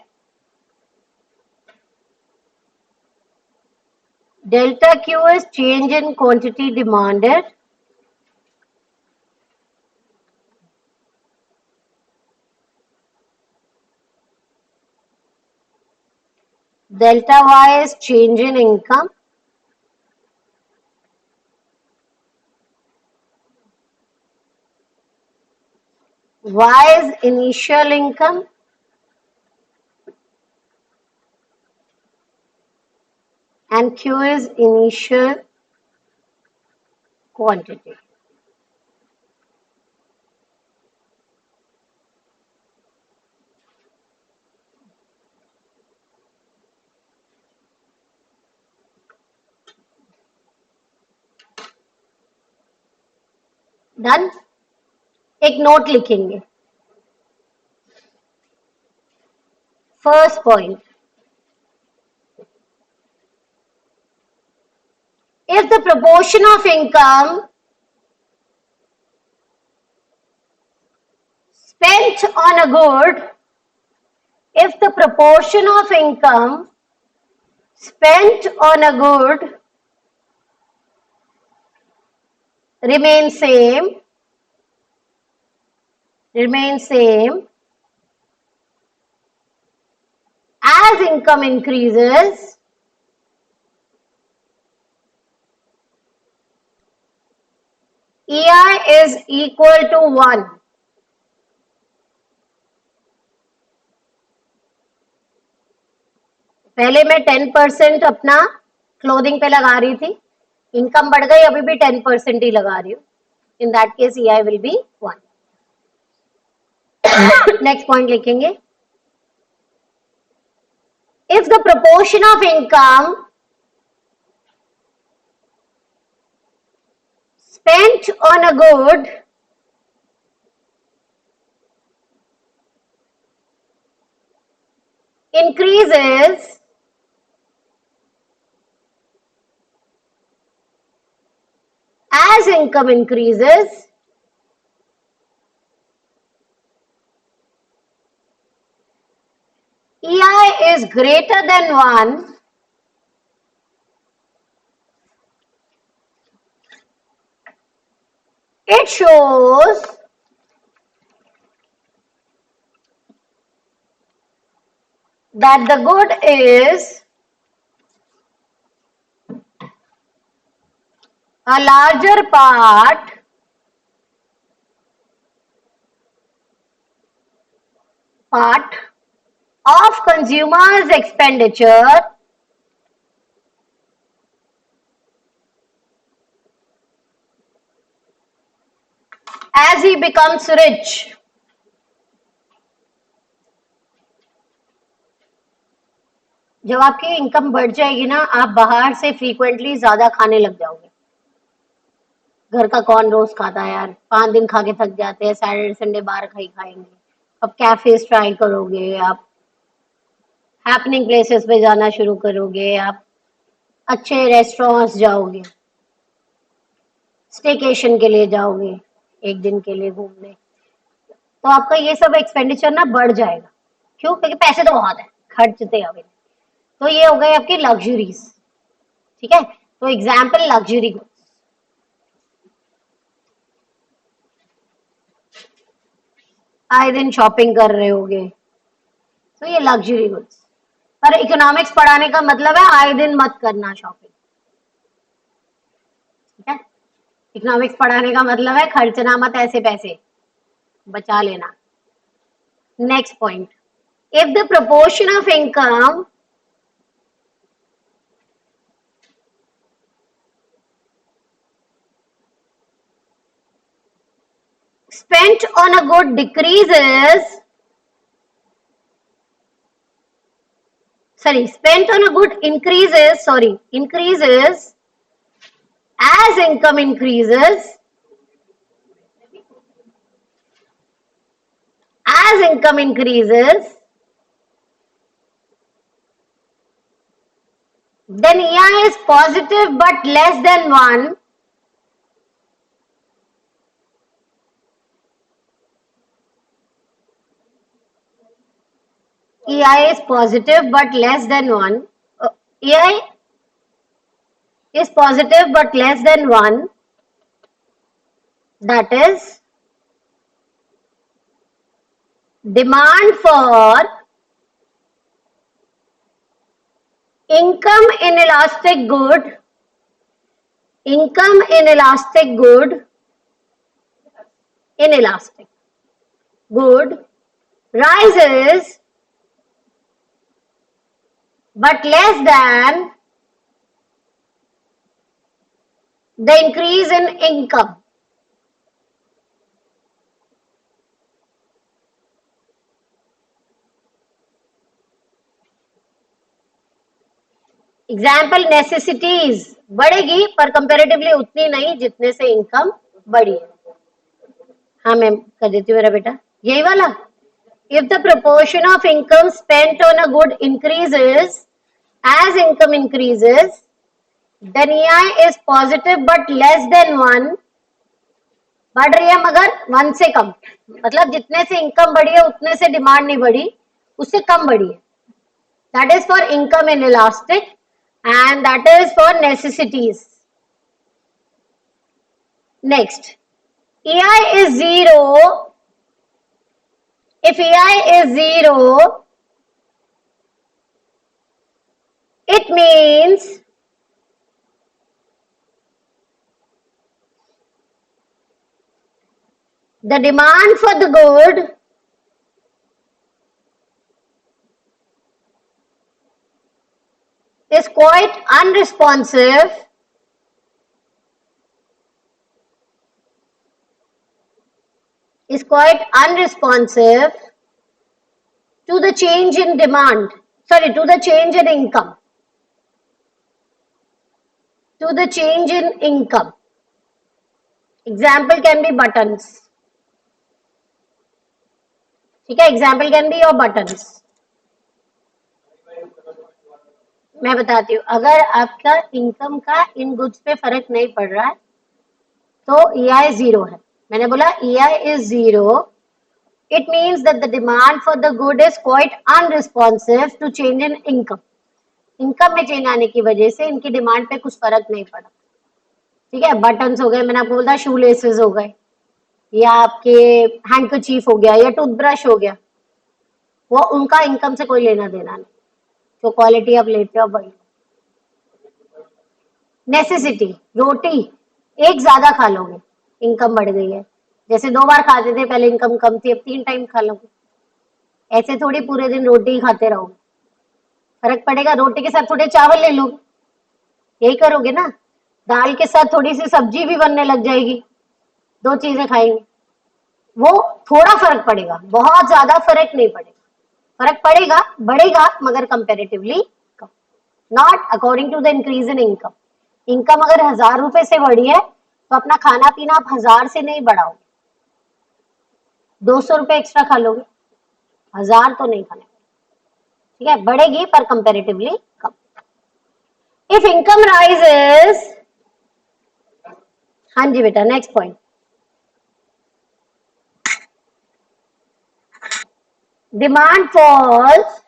delta Q is change in quantity demanded delta Y is change in income, Y is initial income, and Q is initial quantity. Done. एक note लिखेंगे. First point, if the proportion of income spent on a good, if the proportion of income spent on a good remains same as income increases, EI is equal to 1. पहले मैं 10% अपना clothing पे लगा रही थी, income बढ़ गई, अभी भी 10% ही लगा रही हूँ. इन that case EI will be 1. Next point लिखेंगे. If the proportion of income spent on a good increases as income increases, EI is greater than 1 it shows that the good is a larger part of consumers' expenditure as he becomes rich. जब आपकी income बढ़ जाएगी ना, आप बाहर से frequently ज्यादा खाने लग जाओगे. घर का कौन रोज खाता है यार, 5 दिन खा के थक जाते हैं, सैटरडे संडे बाहर खाएंगे. अब कैफेज ट्राई करोगे, आप हैपनिंग प्लेसेस पे जाना शुरू करोगे, आप अच्छे रेस्टोरेंट्स जाओगे, स्टेकेशन के लिए जाओगे, एक दिन के लिए घूमने, तो आपका ये सब एक्सपेंडिचर ना बढ़ जाएगा. क्यों? क्योंकि पैसे तो बहुत है, खर्चते अभी. तो ये हो गए आपकी लग्जरीज. ठीक है, तो एग्जाम्पल लग्जरी गुड्स. आए दिन शॉपिंग कर रहे होगे, तो ये लग्जरी गुड्स. पर इकोनॉमिक्स पढ़ाने का मतलब है आए दिन मत करना शॉपिंग. ठीक है, इकोनॉमिक्स पढ़ाने का मतलब है खर्चना मत ऐसे पैसे, बचा लेना. Next point, if the proportion of income spent on a good spent on a good increases as income increases, then EI is positive but less than 1. EI is positive but less than 1. EI is positive but less than 1. That is, demand for income inelastic good rises but less than the increase in income. Example necessities बढ़ेगी पर comparatively उतनी नहीं जितने से income बढ़ी है. हाँ ma'am कर देती हूँ मेरा बेटा. यही वाला. If the proportion of income spent on a good increases as income increases, then EI is positive but less than 1. बढ़ रही है मगर 1 से कम. मतलब जितने से इनकम बढ़ी है उतने से डिमांड नहीं बढ़ी, उससे कम बढ़ी है. That is for income inelastic and that is for necessities. Next, EI is 0. If EI is 0, it means the demand for the good is quite unresponsive to the change in demand, sorry, to the change in income. To the change in income. Example can be buttons. ठीक है, example can be your buttons. मैं बताती हूँ, अगर आपका income का इन goods पे फर्क नहीं पड़ रहा है तो EI 0 है. मैंने बोला EI is 0. It means that the demand for the good is quite unresponsive to change in income. Income में चेंज आने की वजह से इनकी डिमांड पे कुछ फर्क नहीं पड़ा. ठीक है, बटन्स हो गए, मैंने आपको बोला शू लेसेस हो गए, या आपके हैंडकरचीफ हो गया, या टूथब्रश हो गया, वो उनका इनकम से कोई लेना देना नहीं. जो क्वालिटी आप लेते हो वही. नेसेसिटी, रोटी एक ज्यादा खा लोगे, इनकम बढ़ गई है. जैसे 2 बार खाते थे पहले, इनकम कम थी, अब 3 टाइम खा लोगे. ऐसे थोड़ी पूरे दिन रोटी खाते रहोगे, फर्क पड़ेगा. रोटी के साथ थोड़े चावल ले लोगे, यही करोगे ना. दाल के साथ थोड़ी सी सब्जी भी बनने लग जाएगी, 2 चीजें खाएंगे, वो थोड़ा फर्क पड़ेगा, बहुत ज्यादा फर्क नहीं पड़ेगा. फर्क पड़ेगा, बढ़ेगा, मगर कंपेरेटिवली कम. Not according to the increase in income. Income अगर 1000 रुपए से बढ़ी है तो अपना खाना पीना आप 1000 से नहीं बढ़ाओगे, 200 रुपए एक्स्ट्रा खा लोगे, 1000 तो नहीं खाने. ठीक है, बढ़ेगी पर कंपेरेटिवली कम. इफ इनकम राइजेस, हाँ जी बेटा next point. Demand falls,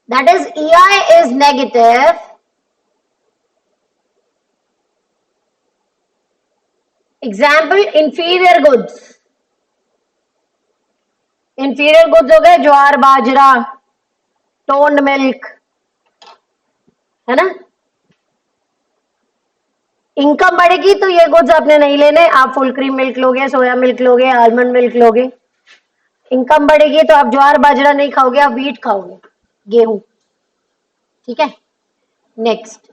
that is EI is negative. Example, inferior goods. Inferior goods हो गए ज्वार बाजरा, टोन्ड मिल्क, है ना. इनकम बढ़ेगी तो ये गुड्स आपने नहीं लेने, आप फुल क्रीम मिल्क लोगे, सोया मिल्क लोगे, आलमंड मिल्क लोगे. इनकम बढ़ेगी तो आप ज्वार बाजरा नहीं खाओगे, आप व्हीट खाओगे, गेहूं. ठीक है. नेक्स्ट,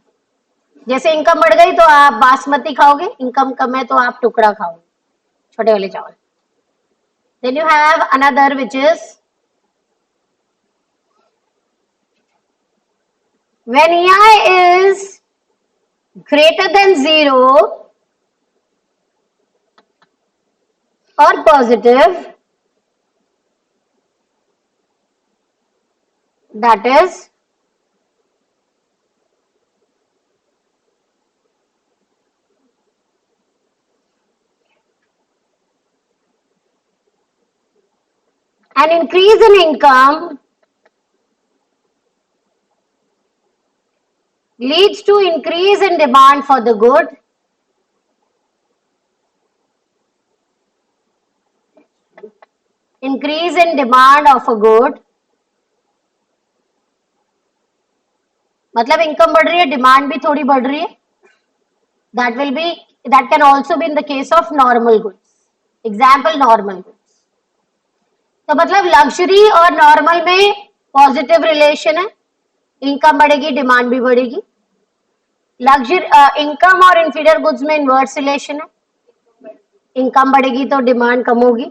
जैसे इनकम बढ़ गई तो आप बासमती खाओगे, इनकम कम है तो आप टुकड़ा खाओगे, छोटे वाले चावल. Then you have another which is when EI is greater than 0 or positive, that is an increase in income leads to increase in demand for the good. Increase in demand of a good, मतलब income बढ़ रही है, demand भी थोड़ी बढ़ रही है. That can also be in the case of normal goods. Example, normal goods. तो मतलब लग्जरी और नॉर्मल में पॉजिटिव रिलेशन है, इनकम बढ़ेगी डिमांड भी बढ़ेगी। लग्जरी इनकम और इंफीरियर गुड्स में इनवर्स रिलेशन है, इनकम बढ़ेगी तो डिमांड कम होगी।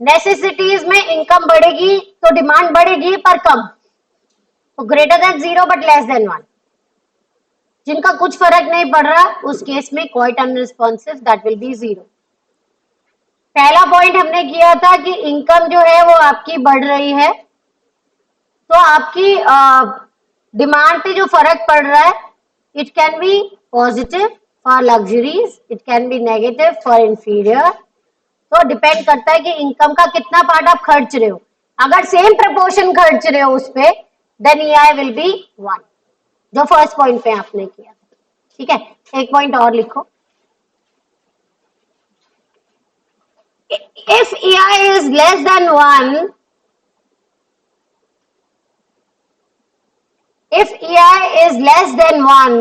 नेसेसिटीज में इनकम बढ़ेगी तो डिमांड बढ़ेगी पर कम, तो greater than 0 but less than 1। जिनका कुछ फर्क नहीं पड़ रहा उस केस में quite unresponsive, that will be 0। पहला पॉइंट हमने किया था कि इनकम जो है वो आपकी बढ़ रही है तो आपकी डिमांड पे जो फर्क पड़ रहा है, it can B positive for luxuries, it can B negative for inferior. तो डिपेंड करता है कि इनकम का कितना पार्ट आप खर्च रहे हो। अगर सेम प्रपोर्शन खर्च रहे हो उस पे, देन ईआई विल बी 1, जो फर्स्ट पॉइंट पे आपने किया। ठीक है, एक पॉइंट और लिखो। If EI is less than 1, if EI is less than 1,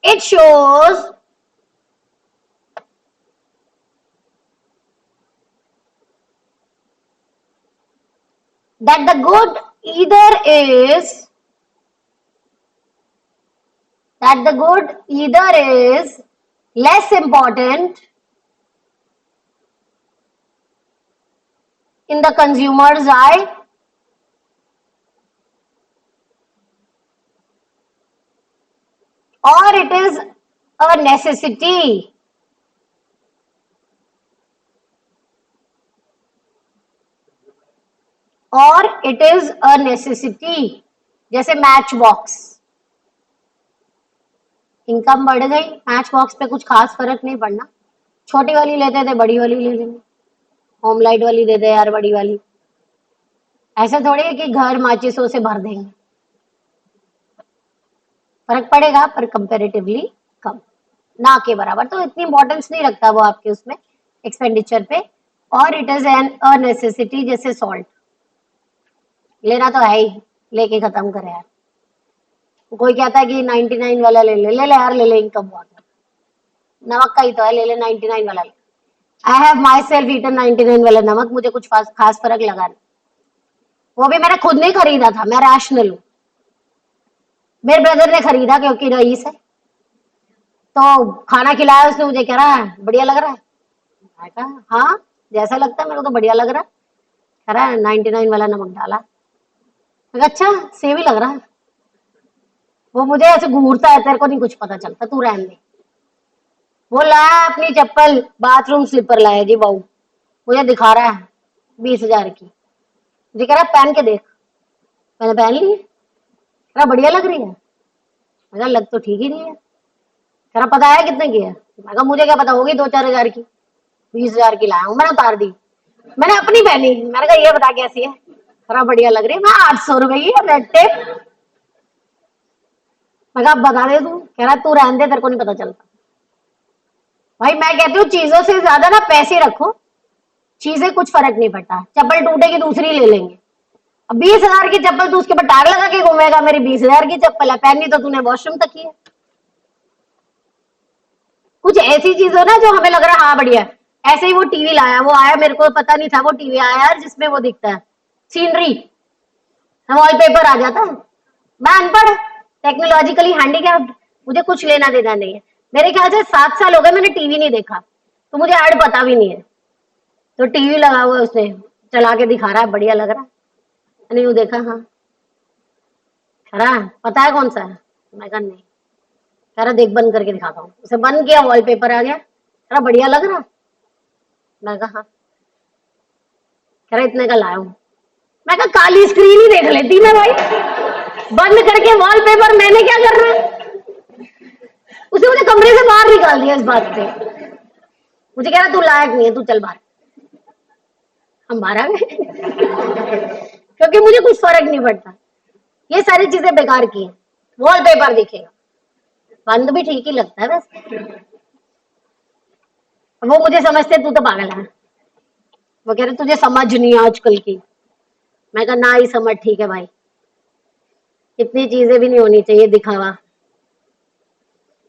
it shows that the good either is less important in the consumer's eye, or it is a necessity. और it is a necessity. जैसे match box, income बढ़ गई, match box पे कुछ खास फर्क नहीं पड़ना, छोटी वाली लेते थे बड़ी वाली ले लेंगे, होम लाइट वाली दे दे यार बड़ी वाली। ऐसे थोड़ी है कि घर माचिसों से भर देंगे, फर्क पड़ेगा पर कंपेरेटिवली कम, ना के बराबर। तो इतनी इंपॉर्टेंस नहीं रखता वो आपके उसमें एक्सपेंडिचर पे। और it is an a necessity, जैसे सॉल्ट लेना तो है ही, लेके खत्म करे यार। कोई कहता है कि 99 वाला ले ले, ले ले यार, ले ले, इनकम बहुत है, नमक का ही तो है, ले ले 99 वाला ले। I have myself eaten 99 वाला नमक, मुझे कुछ खास फर्क लगा नहीं। वो भी मैंने खुद नहीं खरीदा था, मैं रैशनल हूँ, मेरे ब्रदर ने खरीदा क्योंकि रईस है, तो खाना खिलाया उसने, मुझे कह रहा है बढ़िया लग रहा है। मैं कहा हाँ जैसा लगता है मेरे को तो बढ़िया लग रहा है। कह रहा है 99 वाला नमक डाला। मैं कहा अच्छा सेम ही लग रहा है। वो मुझे ऐसे घूरता है, तेरे को नहीं कुछ पता चलता, तू रहने दे। वो लाया अपनी चप्पल, बाथरूम स्लीपर लाया जी बहू, मुझे दिखा रहा है 20,000 की, मुझे कह रहा है पहन के देख। मैंने पहन ली, कह रहा बढ़िया लग रही है। मैं कहा लग तो ठीक ही नहीं है। कह रहा पता है कितने की है। मैं कहा मुझे क्या पता, होगी 2-4 हजार की। 20,000 की लाया हूँ, मैंने उतार दी, मैंने अपनी पहनी। मैंने कहा ये बता कैसी है। कह रहा बढ़िया लग रही है। मैं 800 रुपए की है रेड टेप। मैं कहा बता दे तू। कह रहा तू रहने दे, तेरे को नहीं पता चलता। भाई मैं कहती हूँ चीजों से ज्यादा ना पैसे रखो, चीजें कुछ फर्क नहीं पड़ता। चप्पल टूटेगी दूसरी ले लेंगे। अब 20,000 की चप्पल तू उसके ऊपर टाग लगा के घूमेगा, मेरी 20,000 की चप्पल है, पहननी तो तूने वॉशरूम तक की है। कुछ ऐसी चीज हो ना जो हमें लग रहा है हाँ बढ़िया। ऐसे ही वो टीवी लाया, वो आया, मेरे को पता नहीं था वो टीवी आया यार जिसमें वो दिखता है सीनरी, वॉलपेपर आ जाता है। मैं अनपढ़, टेक्नोलॉजिकली हैंडीकैप्ड, मुझे कुछ लेना देना नहीं है। मेरे ख्याल से 7 साल हो गए मैंने टीवी नहीं देखा, तो मुझे ऐड पता भी नहीं है। तो टीवी लगा हुआ उसने चला के दिखा रहा है, बढ़िया लग रहा है। मैंने यूं देखा, हाँ कह रहा पता है कौन सा है। मैं कहा नहीं। कह रहा देख बंद करके दिखाता हूँ। उसे बंद किया, वॉलपेपर आ गया। कह रहा बढ़िया लग रहा। मैं कहा हाँ। कह रहा इतने का लाया हूँ। मैं कहा काली स्क्रीन ही देख लेती ना भाई, बंद करके वॉलपेपर मैंने क्या करना है। उसे मुझे कमरे से बाहर निकाल दिया इस बात पे। मुझे कह रहा तू लायक नहीं है, तू चल बाहर। हम बाहर आ गए क्योंकि मुझे कुछ फर्क नहीं पड़ता, ये सारी चीजें बेकार की है। वॉलपेपर दिखेगा, बंद भी ठीक ही लगता है वैसे। वो मुझे समझते तू तो पागल है। वो कह रहे तुझे समझ नहीं आजकल की। मैं कहा ना ही समझ, ठीक है भाई, इतनी चीजें भी नहीं होनी चाहिए दिखावा।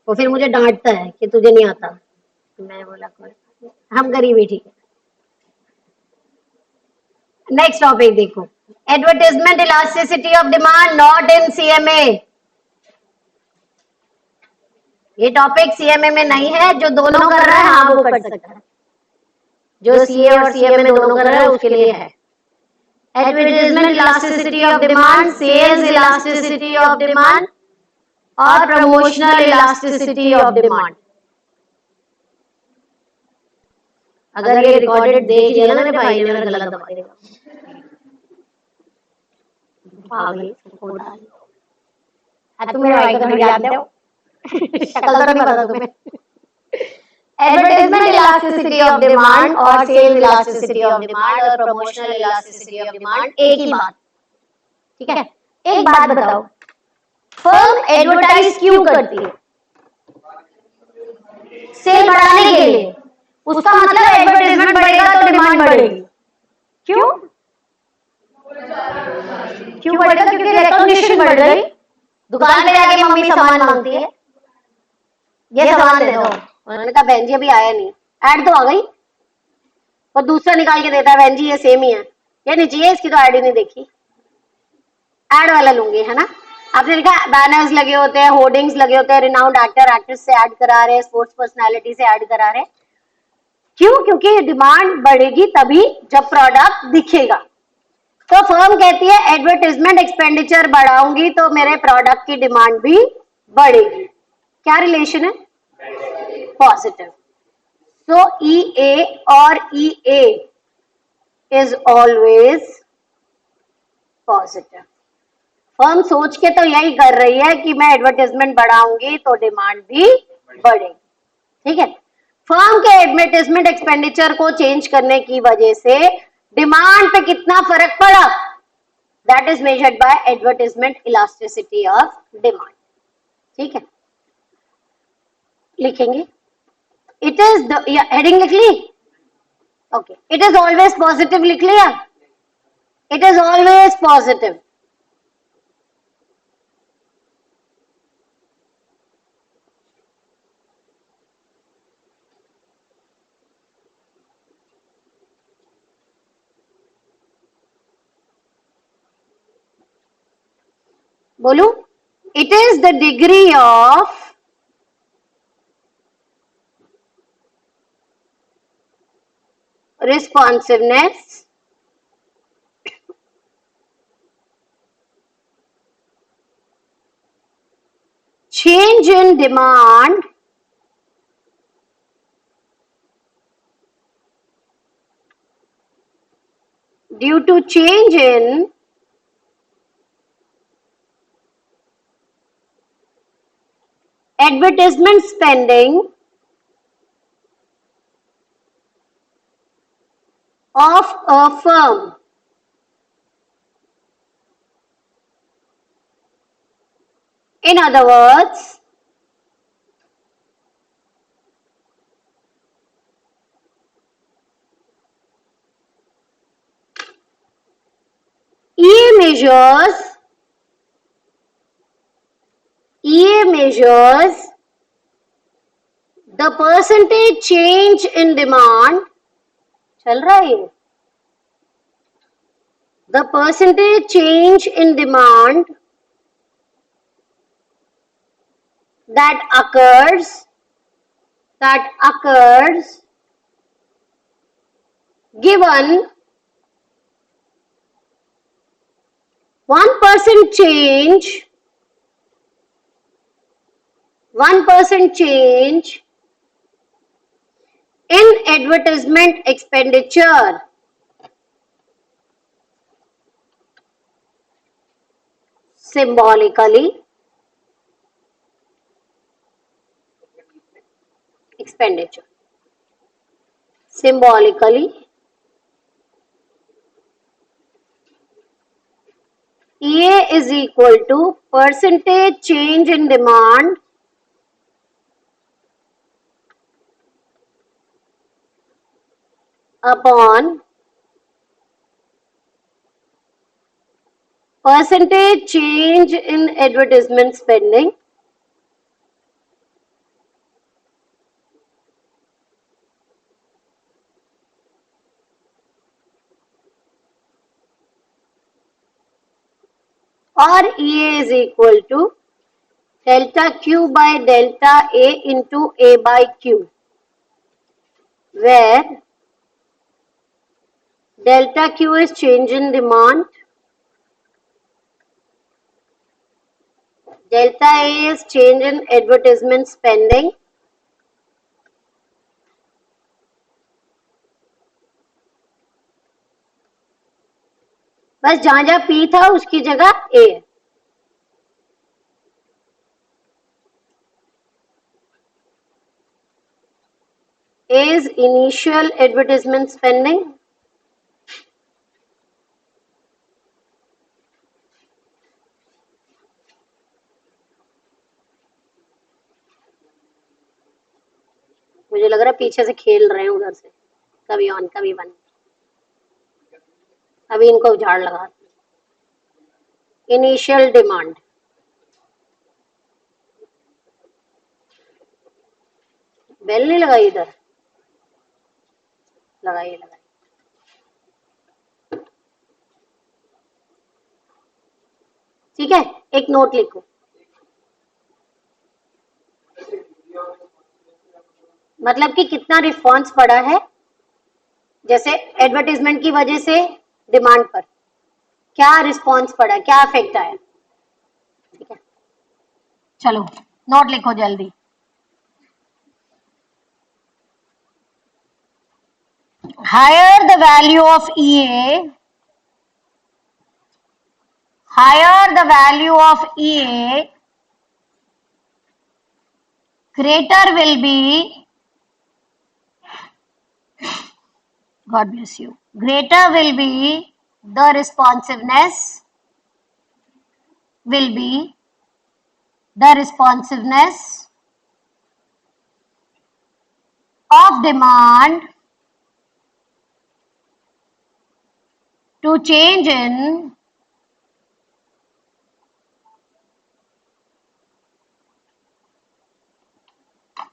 वो फिर मुझे डांटता है कि तुझे नहीं आता। मैं बोला कोई, हम गरीब ही ठीक है। नेक्स्ट टॉपिक देखो, advertisement elasticity of demand not in CMA. ये टॉपिक सीएमए में नहीं है, जो दोनों कर रहा है हाँ वो कर सकता है, जो सीए और सीएमए दोनों कर रहा है उसके लिए है। Advertisement elasticity of demand, sales elasticity of demand और प्रमोशनल इलास्टिसिटी ऑफ डिमांड। अगर ये रिकॉर्डेड देख लिया ना मेरे भाई ने, मेरा गला दबा देगा। तुम मेरे भाई को थोड़ी जानते हो, शक्ल तो नहीं पता तुम्हें। एडवर्टाइजमेंट इलास्टिसिटी ऑफ डिमांड और सेल इलास्टिसिटी ऑफ डिमांड और प्रमोशनल इलास्टिसिटी ऑफ डिमांड एक ही बात, ठीक है। एक बात बताओ, फर्म एडवर्टाइज क्यों करती है? सेल बढ़ाने के लिए। उसका मतलब एडवर्टाइजमेंट बढ़ेगा तो डिमांड बढ़ेगी। क्यों? क्यों बढ़ेगा? क्योंकि रिकॉग्निशन बढ़ गई। दुकान पे जाके मम्मी सामान मांगती है, ये सामान दे दो, उन्होंने कहा बहन जी अभी आया नहीं, ऐड तो आ गई, और दूसरा निकाल के देता है बहन जी ये सेम ही है, ये नहीं चाहिए, इसकी तो ऐड ही नहीं देखी, ऐड वाला लूंगी, है ना। आपने देखा बैनर्स लगे होते हैं, होर्डिंग्स लगे होते हैं, रिनाउंड एक्टर एक्ट्रेस से ऐड करा रहे हैं, स्पोर्ट्स पर्सनालिटी से ऐड करा रहे हैं। क्यों? क्योंकि डिमांड बढ़ेगी तभी जब प्रोडक्ट दिखेगा। तो फर्म कहती है एडवर्टाइजमेंट एक्सपेंडिचर बढ़ाऊंगी तो मेरे प्रोडक्ट की डिमांड भी बढ़ेगी। क्या रिलेशन है? पॉजिटिव। सो ई ए और ई ए इज ऑलवेज पॉजिटिव। फर्म सोच के तो यही कर रही है कि मैं एडवर्टाइजमेंट बढ़ाऊंगी तो डिमांड भी बढ़ेगी, ठीक है। फर्म के एडवर्टाइजमेंट एक्सपेंडिचर को चेंज करने की वजह से डिमांड पे कितना फर्क पड़ा, that is measured by advertisement elasticity of demand, ठीक है। लिखेंगे, इट इज द हेडिंग लिख ली, okay. It is always positive लिख लिया, इट इज ऑलवेज पॉजिटिव। बोलू, it is the degree of responsiveness change in demand due to change in advertisement spending of a firm. In other words, EA measures the percentage change in demand. चल रहा है ये, the percentage change in demand that occurs given 1% change in advertisement expenditure symbolically expenditure symbolically EA is equal to percentage change in demand upon percentage change in advertisement spending और EA is equal to delta Q by delta A into A by Q, where delta Q is change in demand, delta A is change in advertisement spending, बस जहां जहां P था उसकी जगह A है. A is initial advertisement spending, मुझे लग रहा है पीछे से खेल रहे हैं उधर से, कभी ऑन कभी बंद. अभी इनको झाड़ लगा. इनिशियल डिमांड, बेल नहीं लगाई इधर, लगाइए लगाइए. ठीक है, एक नोट लिखो. मतलब कि कितना रिस्पॉन्स पड़ा है, जैसे एडवर्टाइजमेंट की वजह से डिमांड पर क्या रिस्पॉन्स पड़ा, क्या इफेक्ट आया. ठीक है, चलो नोट लिखो जल्दी. Higher the value of EA, higher the value of EA, greater will be, God bless you, greater will be the responsiveness, will be the responsiveness of demand to change in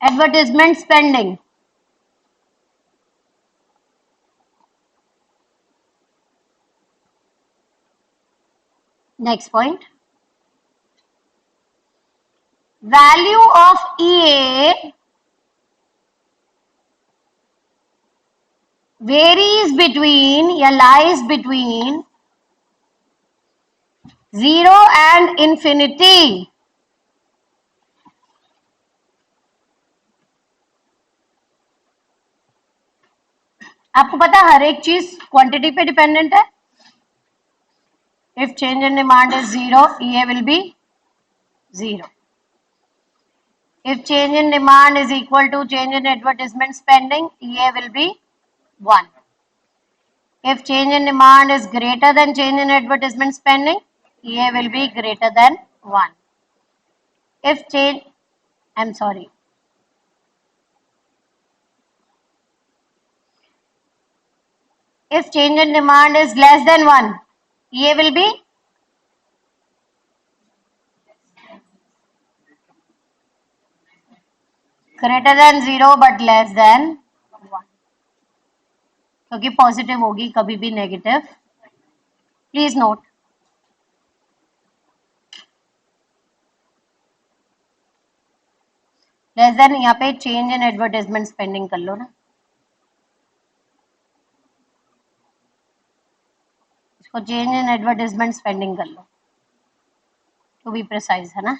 advertisement spending. Next point. Value of EA varies between या lies between 0 and infinity. आपको पता है हर एक चीज quantity पे dependent है. If change in demand is 0, EA will be 0. If change in demand is equal to change in advertisement spending, EA will be 1. If change in demand is greater than change in advertisement spending, EA will be greater than 1. If change, I'm sorry. If change in demand is less than 1, EA will be greater than 0 but less than 1. क्योंकि positive होगी कभी भी negative. Please note. Less than यहाँ पे change in advertisement spending कर लो ना, इसको change in advertisement spending कर लो टू बी प्रिसाइज, है ना.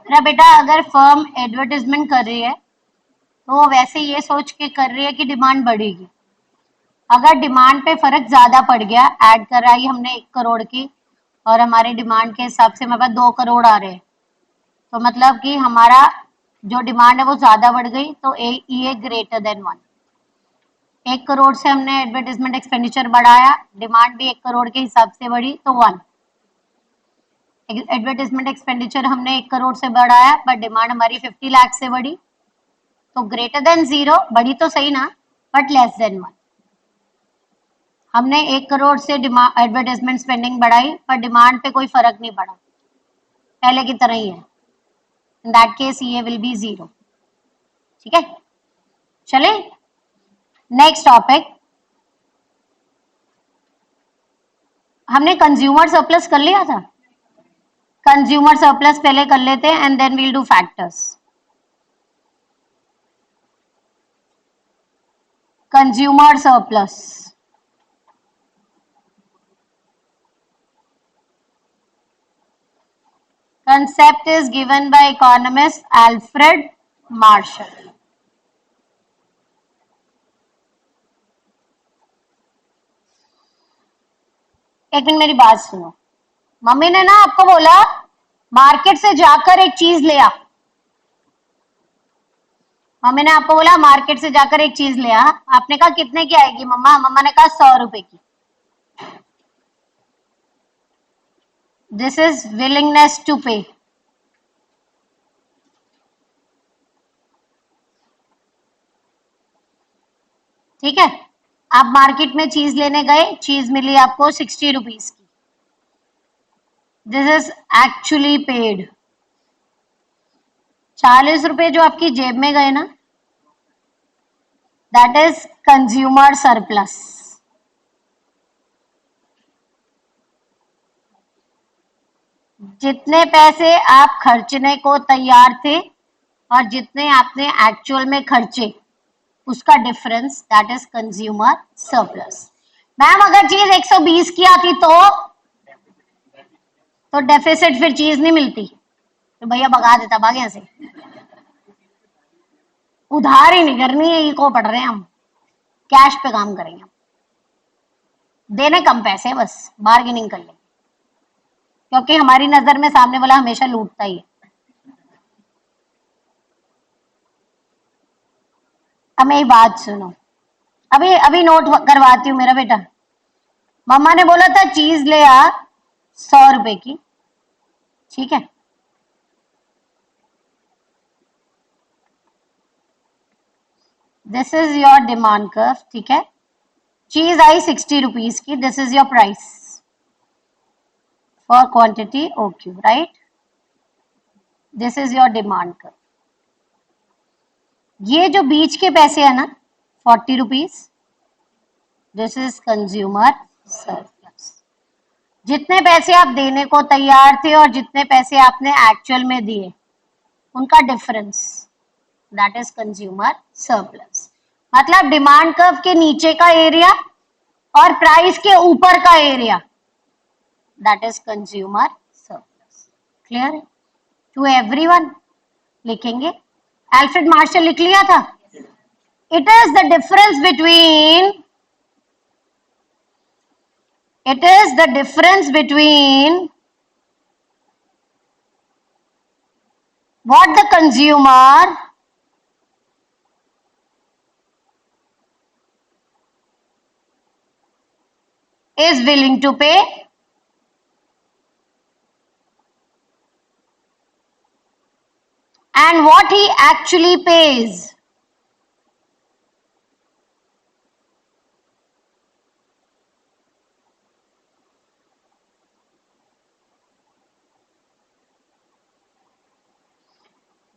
मेरा बेटा अगर फर्म एडवर्टाइजमेंट कर रही है तो वो वैसे ये सोच के कर रही है कि डिमांड बढ़ेगी. अगर डिमांड पे फर्क ज्यादा पड़ गया, ऐड कराई हमने 1 करोड़ की और हमारे डिमांड के हिसाब से हमारे पास 2 करोड़ आ रहे हैं, तो मतलब कि हमारा जो डिमांड है वो ज्यादा बढ़ गई, तो ये ग्रेटर देन 1। 1 करोड़ से हमने एडवर्टाइजमेंट एक्सपेंडिचर बढ़ाया, डिमांड भी 1 करोड़ के हिसाब से बढ़ी, तो 1। एडवर्टाइजमेंट एक्सपेंडिचर हमने 1 करोड़ से बढ़ाया पर डिमांड हमारी 50 लाख से बढ़ी, तो ग्रेटर देन 0, बढ़ी तो सही ना, बट लेस देन 1। हमने 1 करोड़ से एडवर्टाइजमेंट स्पेंडिंग बढ़ाई पर डिमांड पे कोई फर्क नहीं पड़ा, पहले की तरह ही है, इन दैट केस ये विल बी 0। ठीक है, चले नेक्स्ट टॉपिक। हमने कंज्यूमर सरप्लस कर लिया था, कंज्यूमर सरप्लस पहले कर लेते हैं and then we'll do factors. Consumer surplus, concept is given by economist Alfred Marshall. एक मिनट मेरी बात सुनो, मम्मी ने ना आपको बोला मार्केट से जाकर एक चीज ले आ, मम्मी ने आपको बोला मार्केट से जाकर एक चीज ले आ, आपने कहा कितने की आएगी मम्मा, मम्मा ने कहा 100 रुपए की। दिस इज विलिंगनेस टू पे। ठीक है, आप मार्केट में चीज लेने गए, चीज मिली आपको 60 रुपीज की, दिस इज एक्चुअली पेड। 40 रुपए जो आपकी जेब में गए ना, दैट इज कंज्यूमर सरप्लस। जितने पैसे आप खर्चने को तैयार थे और जितने आपने एक्चुअल में खर्चे, उसका difference, that is consumer surplus. Ma'am अगर चीज 120 की आती तो डेफिसिट फिर चीज नहीं मिलती, तो भैया भगा देता, भाग यहां से, उधार ही नहीं करनी है, को पढ़ रहे हैं हम, कैश पे काम करेंगे, देने कम पैसे, बस बार्गेनिंग कर लेंगे, क्योंकि हमारी नजर में सामने वाला हमेशा लूटता ही है। अब मेरी बात सुनो, अभी अभी नोट करवाती हूँ मेरा बेटा। मम्मा ने बोला था चीज ले आ 100 रुपए की, ठीक है, this is your demand curve, ठीक है, चीज आई 60 रुपीज की, this is your price for quantity OQ, right, this is your demand curve. ये जो बीच के पैसे है ना 40 rupees, this is consumer surplus. जितने पैसे आप देने को तैयार थे और जितने पैसे आपने एक्चुअल में दिए, उनका difference, that is consumer surplus. मतलब डिमांड कर्व के नीचे का एरिया और प्राइस के ऊपर का area, that is consumer surplus. Clear है टू एवरीवन? लिखेंगे, अल्फ्रेड मार्शल लिख लिया था। It is the difference between, it is the difference between what the consumer is willing to pay and what he actually pays.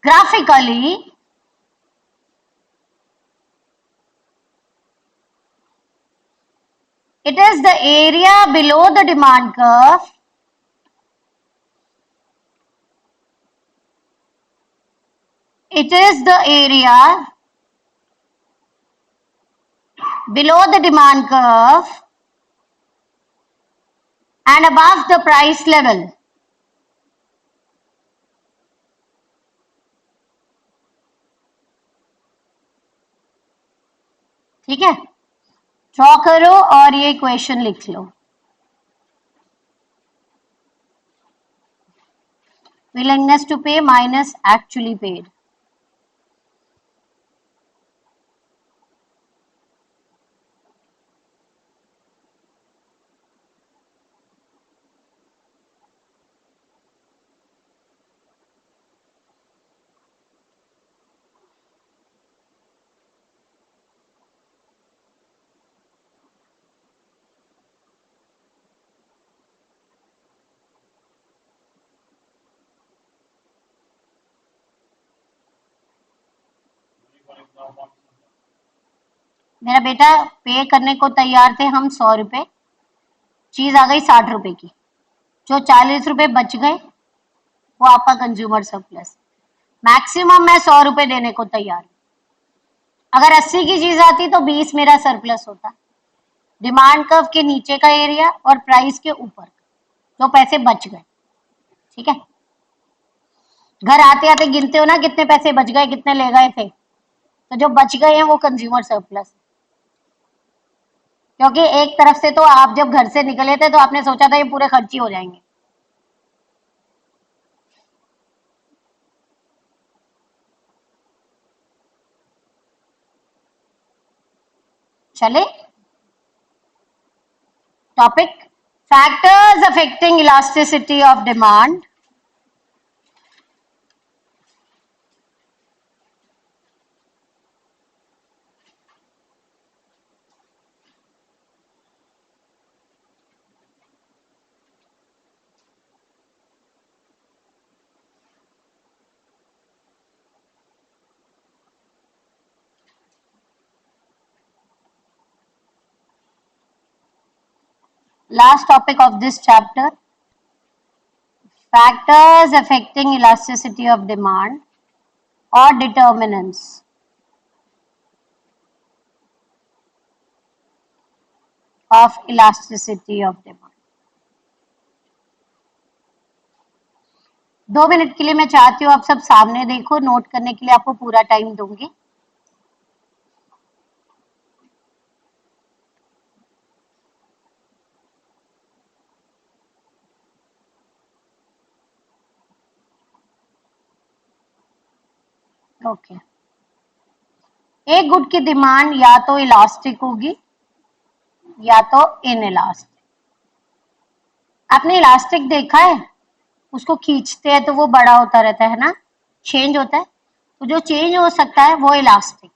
Graphically, it is the area below the demand curve it is the area below the demand curve and above the price level. ठीक है, draw करो और ये equation लिख लो। Willingness to पे minus actually paid. मेरा बेटा पे करने को तैयार थे हम 100 रुपए, चीज आ गई 60 रुपए की, जो 40 रुपए बच गए वो आपका कंज्यूमर सरप्लस। मैक्सिमम मैं 100 रुपए देने को तैयार हूँ। अगर 80 की चीज आती तो 20 मेरा सरप्लस होता। डिमांड कर्व के नीचे का एरिया और प्राइस के ऊपर जो पैसे बच गए। ठीक है, घर आते आते गिनते हो ना कितने पैसे बच गए, कितने ले गए थे, तो जो बच गए हैं वो कंज्यूमर सरप्लस। क्योंकि एक तरफ से तो आप जब घर से निकले थे तो आपने सोचा था ये पूरे खर्च ही हो जाएंगे। चले topic, factors affecting elasticity of demand. Last topic of this chapter, factors affecting elasticity of demand or determinants of elasticity of demand। 2 minute के लिए मैं चाहती हूँ आप सब सामने देखो, नोट करने के लिए आपको पूरा टाइम दूंगी। ओके, एक गुड की डिमांड या तो इलास्टिक होगी या तो इन इलास्टिक। आपने इलास्टिक देखा है, उसको खींचते हैं तो वो बड़ा होता रहता है ना, चेंज होता है, तो जो चेंज हो सकता है वो इलास्टिक।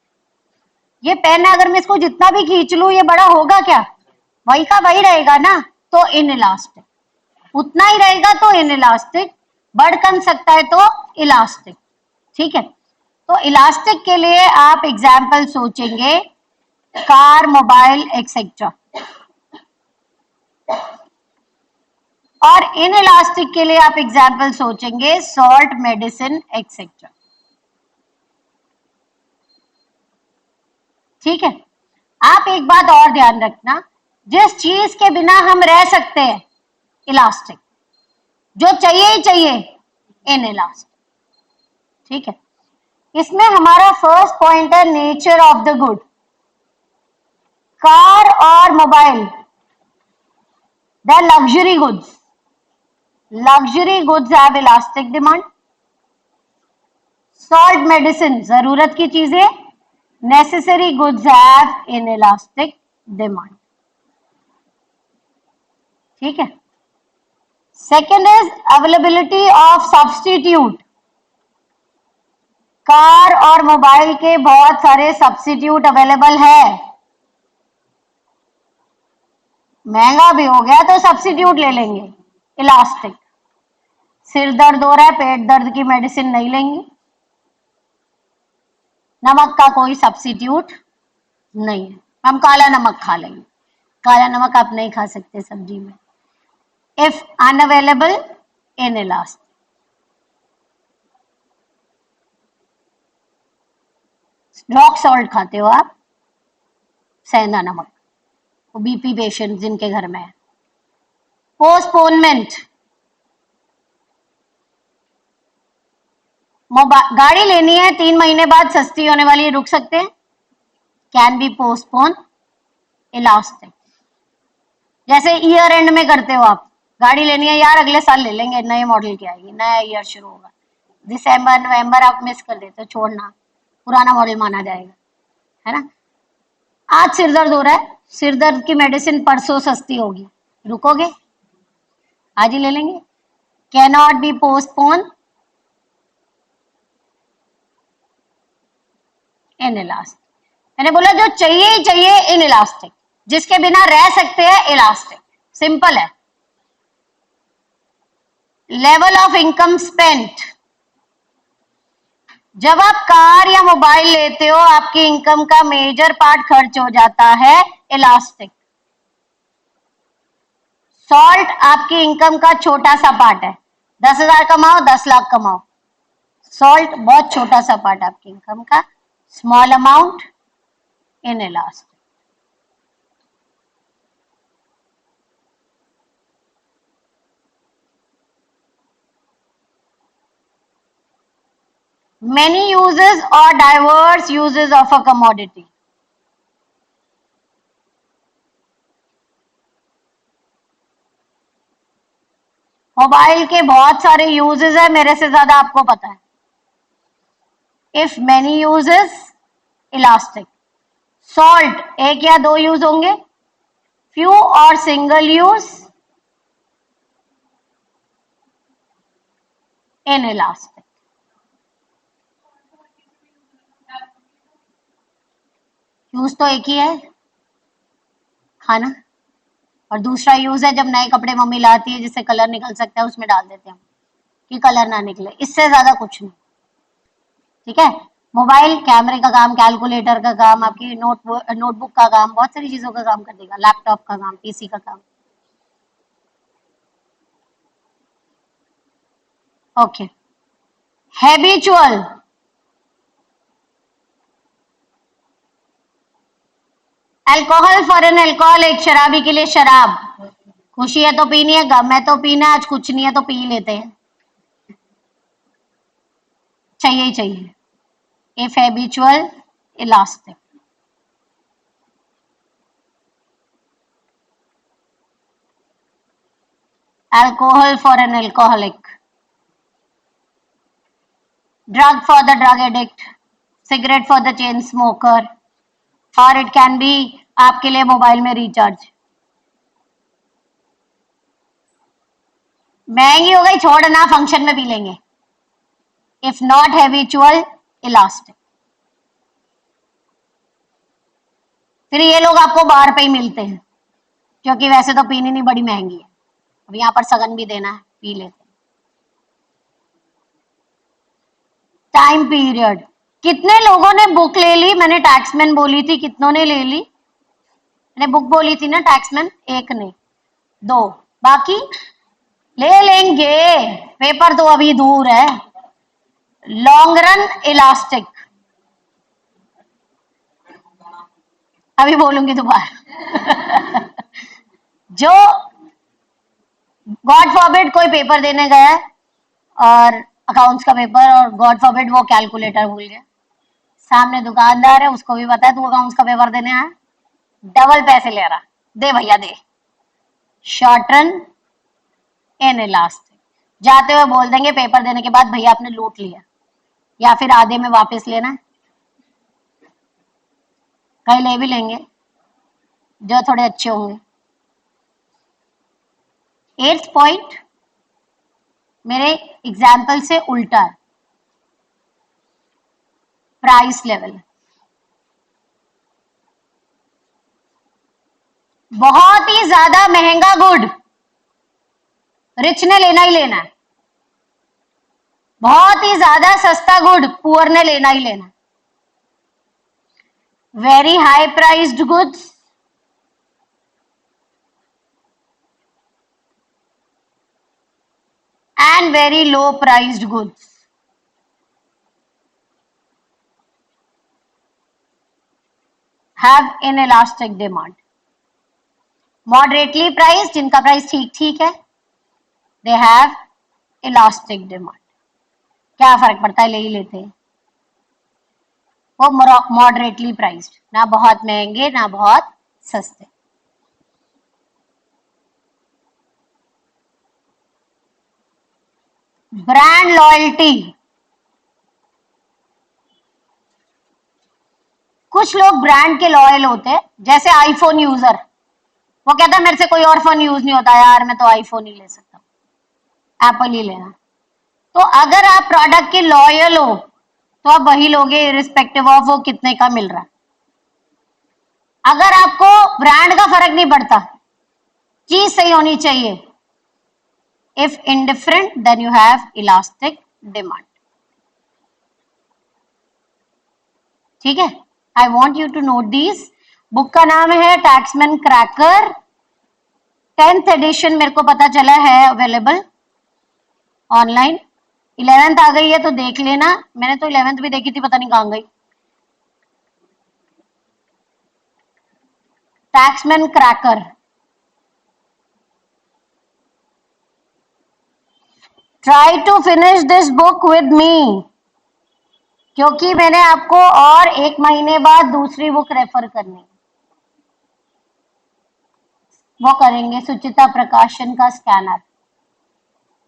ये पेन है, अगर मैं इसको जितना भी खींच लूं ये बड़ा होगा क्या, वही का वही रहेगा ना, तो इन इलास्टिक। उतना ही रहेगा तो इन इलास्टिक, बढ़ कम सकता है तो इलास्टिक। ठीक है, तो इलास्टिक के लिए आप एग्जाम्पल सोचेंगे कार, मोबाइल एक्सेट्रा, और इन इलास्टिक के लिए आप एग्जाम्पल सोचेंगे सॉल्ट, मेडिसिन एक्सेट्रा। ठीक है, आप एक बात और ध्यान रखना, जिस चीज के बिना हम रह सकते हैं इलास्टिक, जो चाहिए ही चाहिए इन इलास्टिक। ठीक है, इसमें हमारा फर्स्ट पॉइंट है nature of the good. Car और mobile, the luxury goods, luxury goods have elastic demand. Salt, medicine, जरूरत की चीजें, necessary goods have inelastic demand. ठीक है, second is availability of substitute. Car और मोबाइल के बहुत सारे सब्स्टिट्यूट अवेलेबल है, महंगा भी हो गया तो सब्स्टिट्यूट ले लेंगे इलास्टिक। सिर दर्द हो रहा है, पेट दर्द की मेडिसिन नहीं लेंगे, नमक का कोई सब्स्टिट्यूट नहीं है, हम काला नमक खा लेंगे। काला नमक आप नहीं खा सकते सब्जी में, if unavailable in elastic. Rock salt खाते हो आप, सेंधा नमक, वो बीपी पेशेंट जिनके घर में है। पोस्टपोनमेंट, गाड़ी लेनी है 3 महीने बाद सस्ती होने वाली है, रुक सकते हैं, कैन बी पोस्टपोन इलास्टिक। जैसे ईयर एंड में करते हो आप, गाड़ी लेनी है यार अगले साल ले लेंगे, नए मॉडल की आएगी, नया ईयर शुरू होगा, दिसंबर नवंबर आप मिस कर देते हो, छोड़ना, पुराना मॉडल माना जाएगा, है ना। आज सिर दर्द हो रहा है, सिर दर्द की मेडिसिन परसों सस्ती होगी, रुकोगे? आज ही ले लेंगे। Cannot be postpone in elastic. मैंने बोला जो चाहिए ही चाहिए इन इलास्टिक, जिसके बिना रह सकते हैं इलास्टिक, सिंपल है। लेवल ऑफ इनकम स्पेंट, जब आप कार या मोबाइल लेते हो आपकी इनकम का मेजर पार्ट खर्च हो जाता है इलास्टिक। सॉल्ट आपकी इनकम का छोटा सा पार्ट है, 10,000 कमाओ 10 लाख कमाओ, सॉल्ट बहुत छोटा सा पार्ट आपकी इनकम का, small amount in elastic. Many uses or diverse uses of a commodity. Mobile के बहुत सारे यूजेस है, मेरे से ज्यादा आपको पता है। If many uses elastic, salt एक या दो यूज होंगे, फ्यू और single use in elastic. Use तो एक ही है, खाना, और दूसरा यूज है जब नए कपड़े मम्मी लाती है जिससे कलर निकल सकता है उसमें डाल देते हैं कि कलर ना निकले, इससे ज्यादा कुछ नहीं, ठीक है। मोबाइल कैमरे का काम, कैलकुलेटर का काम, आपकी नोटबुक का काम, बहुत सारी चीजों का काम कर देगा, लैपटॉप का काम, पीसी का काम। Okay, habitual, alcohol for an alcoholic, शराबी के लिए शराब, खुशी है तो पीनी है, गम है तो पीना, आज कुछ नहीं है तो पी लेते हैं, चाहिए ही चाहिए। If habitual elastic. alcohol for an alcoholic, drug for the drug addict, cigarette for the chain smoker, और इट कैन बी आपके लिए मोबाइल में रिचार्ज। महंगी हो गई, छोड़ना, फंक्शन में पी लेंगे। If not habitual elastic. फिर ये लोग आपको बाहर पे ही मिलते हैं, क्योंकि वैसे तो पीनी नहीं, बड़ी महंगी है, अब यहाँ पर सगन भी देना है, पी लेते हैं। टाइम पीरियड, कितने लोगों ने बुक ले ली? मैंने टैक्समैन बोली थी, कितनों ने ले ली? मैंने बुक बोली थी ना टैक्समैन, एक ने, दो, बाकी ले लेंगे, पेपर तो अभी दूर है। लॉन्ग रन इलास्टिक, अभी बोलूंगी दोबारा। जो गॉड फॉरबिड कोई पेपर देने गया है और अकाउंट्स का पेपर, और गॉड फॉरबिड वो कैलकुलेटर भूल गया, सामने दुकानदार है, उसको भी पता है तू अकाउंट्स का पेपर देने आया, डबल पैसे ले रहा, दे भैया दे। शॉर्ट रन इन इलास्टिक, जाते हुए बोल देंगे पेपर देने के बाद भैया आपने लूट लिया, या फिर आधे में वापस लेना है, कहीं ले भी लेंगे जो थोड़े अच्छे होंगे। 8th पॉइंट मेरे एग्जाम्पल से उल्टा है, प्राइस लेवल। बहुत ही ज्यादा महंगा गुड रिच ने लेना ही लेना है, बहुत ही ज्यादा सस्ता गुड पुअर ने लेना ही लेना है। Very high priced goods and very low priced goods have inelastic demand. Moderately priced, जिनका प्राइस ठीक ठीक है, they have elastic demand. क्या फर्क पड़ता है, ले ही लेते हैं। वो मॉडरेटली प्राइस्ड, ना बहुत महंगे ना बहुत सस्ते। ब्रांड लॉयल्टी, कुछ लोग ब्रांड के लॉयल होते हैं, जैसे आईफोन यूजर, वो कहता है मेरे से कोई और फोन यूज नहीं होता यार, मैं तो आईफोन ही ले सकता हूँ, एप्पल ही लेना। तो अगर आप प्रोडक्ट के लॉयल हो तो आप वही लोगे, रिस्पेक्टिव ऑफ वो कितने का मिल रहा है। अगर आपको ब्रांड का फर्क नहीं पड़ता, चीज सही होनी चाहिए, if indifferent then you have elastic demand. ठीक है, I want you to note this. Book का नाम है टैक्समैन क्रैकर, 10th एडिशन मेरे को पता चला है अवेलेबल ऑनलाइन। 11th आ गई है तो देख लेना, मैंने तो 11th भी देखी थी, पता नहीं कहां गई। Taxmann cracker, try to finish this book with me, क्योंकि मैंने आपको और 1 महीने बाद दूसरी बुक रेफर करनी, वो करेंगे सुचिता प्रकाशन का स्कैनर।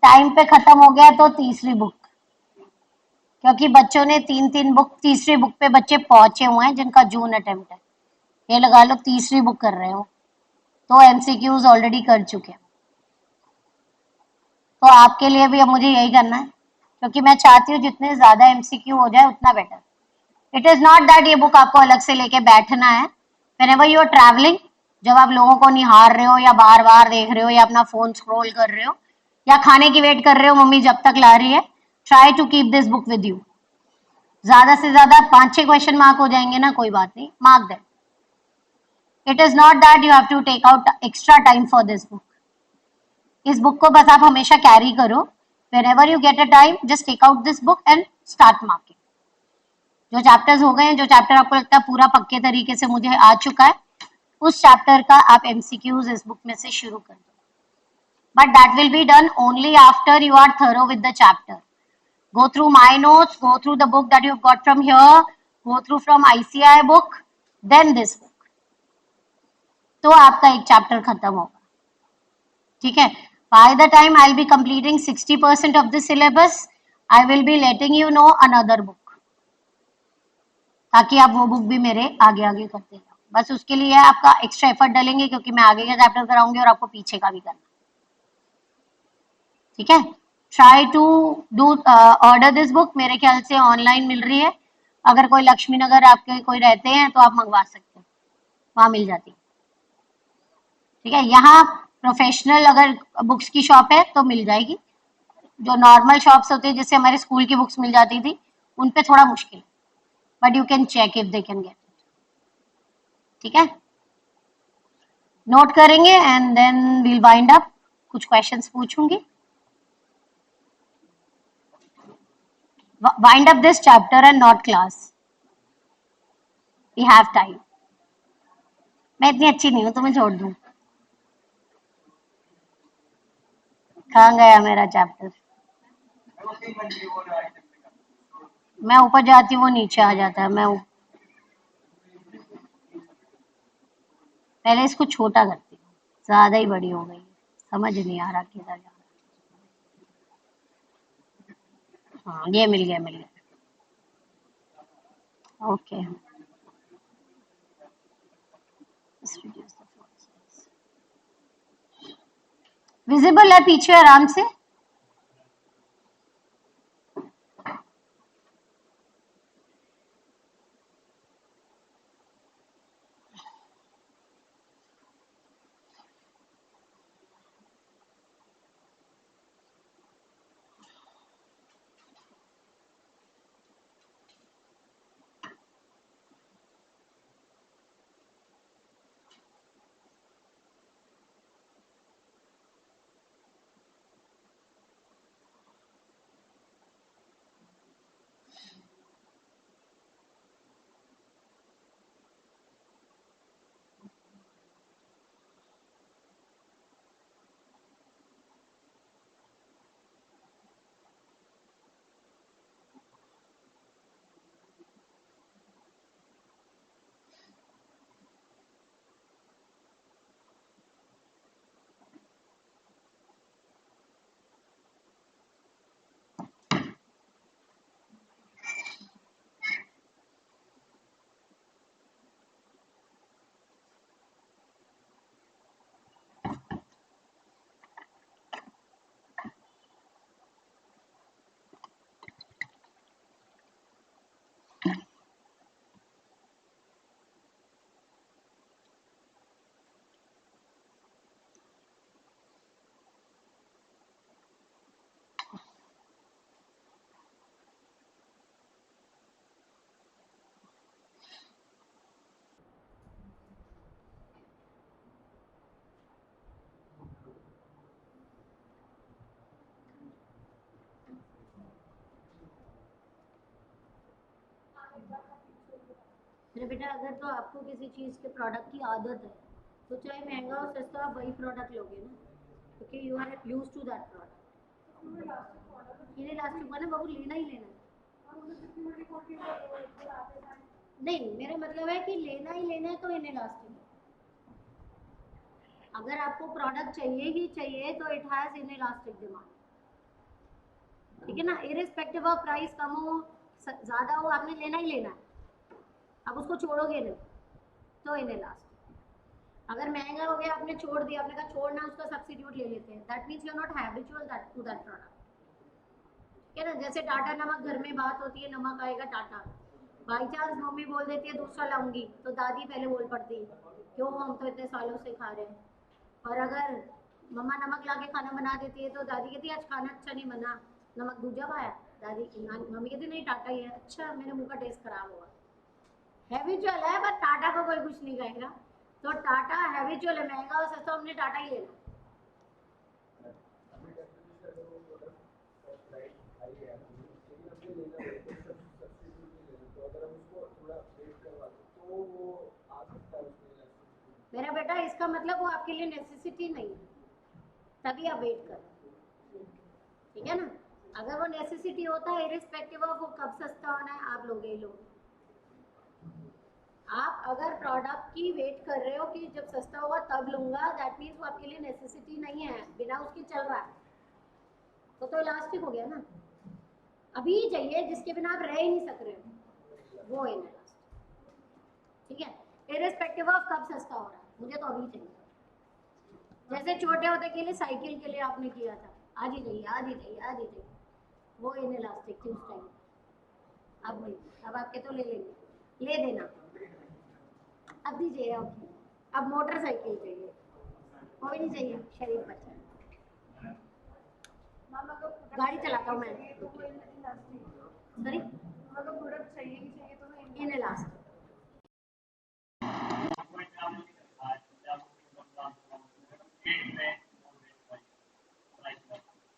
टाइम पे खत्म हो गया तो तीसरी बुक, क्योंकि बच्चों ने 3-3 बुक, तीसरी बुक पे बच्चे पहुंचे हुए हैं जिनका जून अटेम्प्ट है, ये लगा लो तीसरी बुक कर रहे हो, तो एमसीक्यूज ऑलरेडी कर चुके हैं। तो आपके लिए भी अब मुझे यही करना है, क्योंकि मैं चाहती हूँ जितने ज्यादा एमसीक्यू हो जाए उतना better. It is not that ये बुक आपको अलग से लेके बैठना है। व्हेनेवर यू आर ट्रैवलिंग, जब आप लोगों को निहार रहे हो या बार बार देख रहे हो या अपना फोन स्क्रॉल कर रहे हो या खाने की वेट कर रहे हो मम्मी जब तक ला रही है, try to keep this book with you. ज्यादा से ज्यादा 5-6 क्वेश्चन मार्क हो जाएंगे ना, कोई बात नहीं, mark them. It is not that you have to take out extra time for this book. इस बुक को बस आप हमेशा कैरी करो, whenever you get a time just take out this book and start marking। जो chapters हो गए हैं, जो चैप्टर आपको लगता है पूरा पक्के तरीके से मुझे आ चुका है, उस चैप्टर का आप एमसीक्यूज इस बुक में से शुरू कर दो। But that will be done only after you are through with the chapter. Go through my notes, go through the book that you've got from here, go through from ICI book, then this book, तो आपका एक chapter खत्म होगा। ठीक है, by the time I'll be completing 60% of the syllabus, I will be letting you know another book, ताकि आप वो बुक भी मेरे आगे आगे करते जाओ। बस उसके लिए आपका एक्स्ट्रा एफर्ट डालेंगे, क्योंकि मैं आगे का चैप्टर कराऊंगी और आपको पीछे का भी करना। ठीक है, try to do order this book, मेरे ख्याल से ऑनलाइन मिल रही है। अगर कोई लक्ष्मी नगर आपके कोई रहते हैं तो आप मंगवा सकते हैं, वहां मिल जाती है। ठीक है, यहाँ प्रोफेशनल अगर बुक्स की शॉप है तो मिल जाएगी, जो नॉर्मल शॉप्स होती है जैसे हमारे स्कूल की बुक्स मिल जाती थी, उन पे थोड़ा मुश्किल, but you can check if they can get. ठीक है, नोट करेंगे and then we'll wind up. कुछ क्वेश्चंस पूछूंगी, wind up this chapter and not class, we have time. मैं इतनी अच्छी नहीं हूँ तुम्हें छोड़ दूँ, कहाँ गया मेरा चैप्टर। मैं ऊपर जाती हूँ वो नीचे आ जाता है। पहले इसको छोटा करती हूँ, ज्यादा ही बड़ी हो गई, समझ नहीं आ रहा किधर जाना। हाँ, ये मिल गया मिल गया, ओके। विजिबल है पीछे आराम से। मेरे बेटा, अगर तो आपको किसी चीज़ के प्रोडक्ट की आदत है तो चाहे महंगा और सस्ता आप वही प्रोडक्ट लोगे ना, क्योंकि you are use to that product. Elastic हुआ ना बाबू, लेना ही लेना है। नहीं, मेरा मतलब है कि लेना ही लेना है तो इनइलास्टिक है। अगर आपको प्रोडक्ट चाहिए ही चाहिए तो इट हैज इनइलास्टिक डिमांड, ठीक है ना। इरिस्पेक्टिव ऑफ प्राइस कम हो ज़्यादा हो, आपने लेना ही लेना है, आप उसको छोड़ोगे नहीं, तो इनइलास्टिक। अगर महंगा हो गया, आपने छोड़ दिया, आपने कहा छोड़ना, उसका सब्स्टिट्यूट ले लेते हैं, that means you are not habitual to that product, ठीक है ना। जैसे टाटा नमक, घर में बात होती है नमक आएगा टाटा, बाई चांस मम्मी बोल देती है दूसरा लाऊंगी तो दादी पहले बोल पड़ती है क्यों, हम तो इतने सालों से खा रहे हैं। और अगर मम्मा नमक ला के खाना बना देती है तो दादी कहती है आज खाना अच्छा नहीं बना, नमक दूजा पाया। दादी मम्मी कहती नहीं टाटा ही है, अच्छा मेरे मुंह का टेस्ट खराब हुआ। हैबिचुअल है, बट टाटा को कोई कुछ नहीं कहेगा, तो टाटा हैबिचुअल है, महंगा और सस्ता हमने टाटा ही लेना। मेरा बेटा, इसका मतलब वो आपके लिए नेसेसिटी नहीं है, तभी आप वेट कर, ठीक है ना। अगर वो नेसेसिटी होता है, इरिस्पेक्टिव ऑफ वो कब सस्ता होना है, आप लोगे ही लोगे। आप अगर प्रोडक्ट की वेट कर रहे हो कि जब सस्ता होगा तब लूंगा, दैट मीन्स वो आपके लिए नेसेसिटी नहीं है, बिना उसके चल रहा है, तो इलास्टिक हो गया ना। अभी चाहिए जिसके बिना आप रह ही नहीं सक रहे हो, वो है इलास्टिक, ठीक है। इरिस्पेक्टिव ऑफ कब सस्ता हो रहा है, मुझे तो अभी चाहिए। जैसे छोटे होते के लिए साइकिल के लिए आपने किया था, आज ही चाहिए, आज ही चाहिए, आज ही चाहिए, वो इनइलास्टिक थी उस टाइम। अब नहीं, अब आपके तो ले लेंगे, ले देना, अब भी चाहिए। अब मोटरसाइकिल चाहिए, कोई नहीं चाहिए, शरीर बच्चा, गाड़ी चलाता हूँ मैं, सॉरी, प्रोडक्ट चाहिए तो इनइलास्टिक।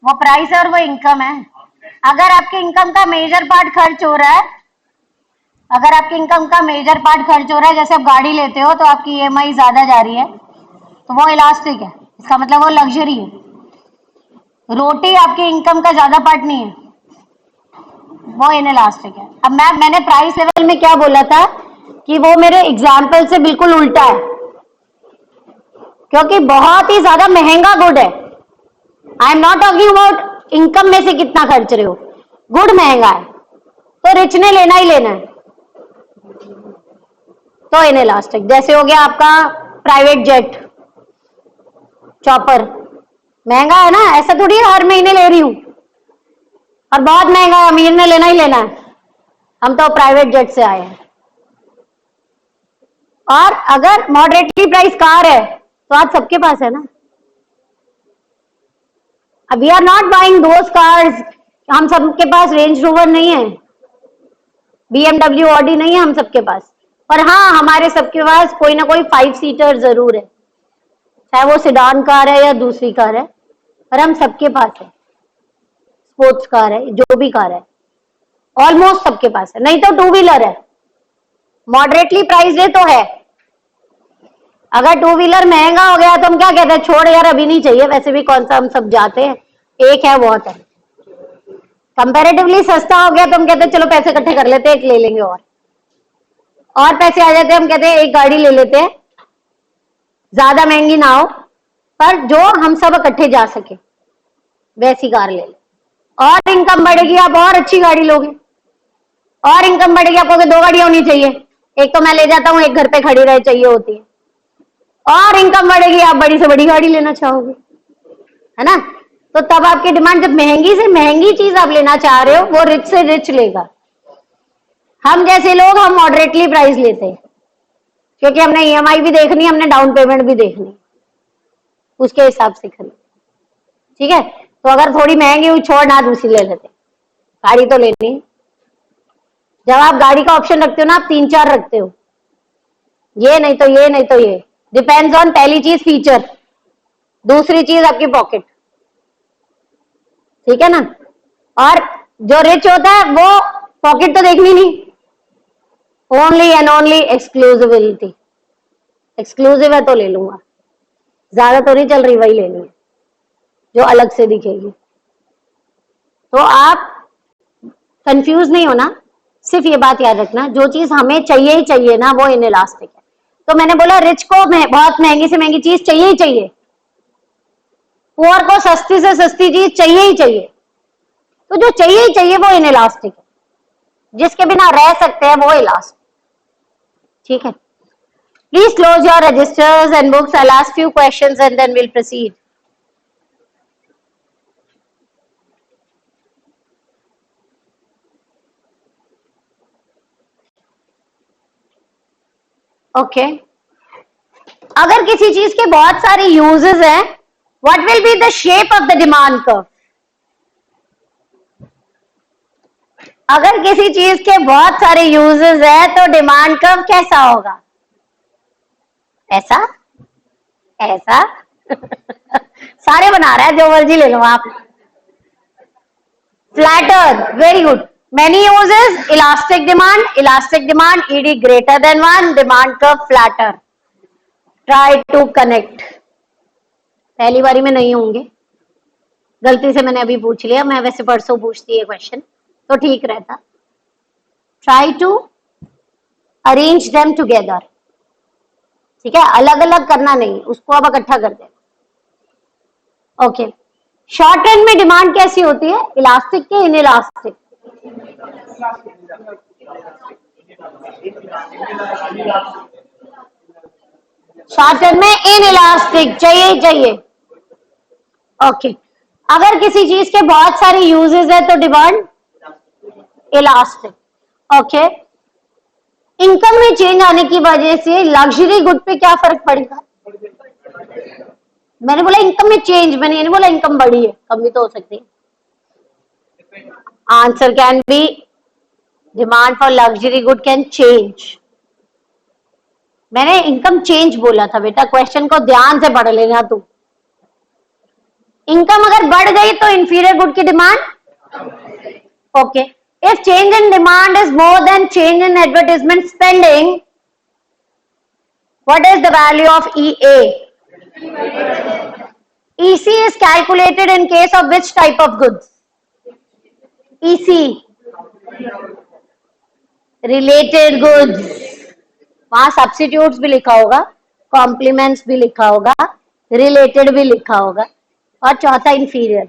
वो प्राइस और वो इनकम है। अगर आपके इनकम का मेजर पार्ट खर्च हो रहा है, अगर आपके इनकम का मेजर पार्ट खर्च हो रहा है, जैसे आप गाड़ी लेते हो तो आपकी ईएमआई ज्यादा जा रही है, तो वो इलास्टिक है, इसका मतलब वो लग्जरी है। रोटी आपके इनकम का ज्यादा पार्ट नहीं है, वो इनइलास्टिक है। अब मैंने प्राइस लेवल में क्या बोला था कि वो मेरे एग्जाम्पल से बिल्कुल उल्टा है, क्योंकि बहुत ही ज्यादा महंगा गुड है। I am not talking about income में से कितना खर्च रहे हो, गुड महंगा है तो रिच ने लेना ही लेना है, तो इनइलास्टिक। जैसे हो गया आपका प्राइवेट जेट, चॉपर, महंगा है ना, ऐसा थोड़ी हर महीने ले रही हूं, और बहुत महंगा है, अमीर ने लेना ही लेना है, हम तो प्राइवेट जेट से आए हैं। और अगर मॉडरेटली प्राइस कार है तो आज सबके पास है ना। अब we are not buying those cars, हम सबके पास रेंज रोवर नहीं है, BMW ऑडी नहीं है हम सबके पास, पर हाँ हमारे सबके पास कोई ना कोई 5 सीटर जरूर है, चाहे वो सिडान कार है या दूसरी कार है, पर हम सबके पास है, स्पोर्ट्स कार है, जो भी कार है, ऑलमोस्ट सबके पास है। नहीं तो 2 व्हीलर है, मॉडरेटली प्राइस है तो है। अगर 2 व्हीलर महंगा हो गया तो हम क्या कहते हैं, छोड़ यार अभी नहीं चाहिए, वैसे भी कौन सा हम सब जाते हैं, एक है बहुत है। कंपैरेटिवली सस्ता हो गया तो हम कहते हैं चलो पैसे इकट्ठे कर लेते हैं, एक ले लेंगे, और पैसे आ जाते हैं, हम कहते हैं एक गाड़ी ले लेते हैं, ज्यादा महंगी ना हो पर जो हम सब इकट्ठे जा सके वैसी कार ले ले। और इनकम बढ़ेगी, आप और अच्छी गाड़ी लोगे, और इनकम बढ़ेगी, आपको 2 गाड़ियां होनी चाहिए, एक तो मैं ले जाता हूं, एक घर पे खड़ी रहे चाहिए होती है, और इनकम बढ़ेगी, आप बड़ी से बड़ी गाड़ी लेना चाहोगे, है ना। तो तब आपकी डिमांड, जब महंगी से महंगी चीज आप लेना चाह रहे हो, वो रिच से रिच लेगा। हम जैसे लोग, हम मॉडरेटली प्राइस लेते हैं, क्योंकि हमने ईएमआई भी देखनी, हमने डाउन पेमेंट भी देखनी, उसके हिसाब से खरीद, ठीक है। तो अगर थोड़ी महंगी हुई, छोड़ ना, दूसरी ले लेते, गाड़ी तो लेनी। जब आप गाड़ी का ऑप्शन रखते हो ना, आप 3-4 रखते हो, ये नहीं तो ये, नहीं तो ये, डिपेंड्स ऑन, पहली चीज फीचर, दूसरी चीज आपकी पॉकेट, ठीक है ना। और जो रिच होता है वो पॉकेट तो देखनी नहीं, only and only exclusivity, exclusive है तो ले लूंगा, ज्यादा तो नहीं चल रही, वही लेनी है जो अलग से दिखेगी। तो आप कंफ्यूज नहीं होना, सिर्फ ये बात याद रखना, जो चीज हमें चाहिए ही चाहिए ना वो इनइलास्टिक है। तो मैंने बोला रिच को बहुत महंगी से महंगी चीज चाहिए ही चाहिए, पुअर को सस्ती से सस्ती चीज चाहिए ही चाहिए। तो जो चाहिए ही चाहिए वो इनइलास्टिक है, जिसके बिना रह सकते हैं वो इलास्टिक। ठीक है, please close your registers and books. I ask few questions and then will proceed. Okay, अगर किसी चीज के बहुत सारे यूजेस हैं, what will be the shape of the demand curve? अगर किसी चीज के बहुत सारे यूजेस है तो डिमांड कर्व कैसा होगा? ऐसा, ऐसा सारे बना रहा है, जो मर्जी ले लो आप। Flatter, very good. Many uses, elastic demand, ED greater than 1, demand curve flatter. Try to connect. पहली बारी में नहीं होंगे, गलती से मैंने अभी पूछ लिया, मैं वैसे परसों पूछती है क्वेश्चन तो ठीक रहता। Try to arrange them together. ठीक है, अलग अलग करना नहीं, उसको अब इकट्ठा कर देना। ओके, शॉर्ट रन में डिमांड कैसी होती है, इलास्टिक के इनइलास्टिक? शॉर्ट रन में इनइलास्टिक चाहिए। ओके, अगर किसी चीज के बहुत सारे यूजेस है तो डिमांड इलास्टिक। ओके, इनकम में चेंज आने की वजह से लग्जरी गुड पे क्या फर्क पड़ेगा? मैंने बोला इनकम में चेंज, मैंने ये नहीं बोला इनकम बढ़ी है, कम भी तो हो सकती है। Answer can be demand for luxury good can change. मैंने इनकम चेंज बोला था बेटा, क्वेश्चन को ध्यान से पढ़ लेना तू। इनकम अगर बढ़ गई तो इंफीरियर गुड की demand, okay. If change in demand is more than change in advertisement spending, what is the value of EA? EC is calculated in case of which type of goods? EC, related goods. वहां substitutes भी लिखा होगा, compliments भी लिखा होगा, related भी लिखा होगा, और चौथा इंफीरियर।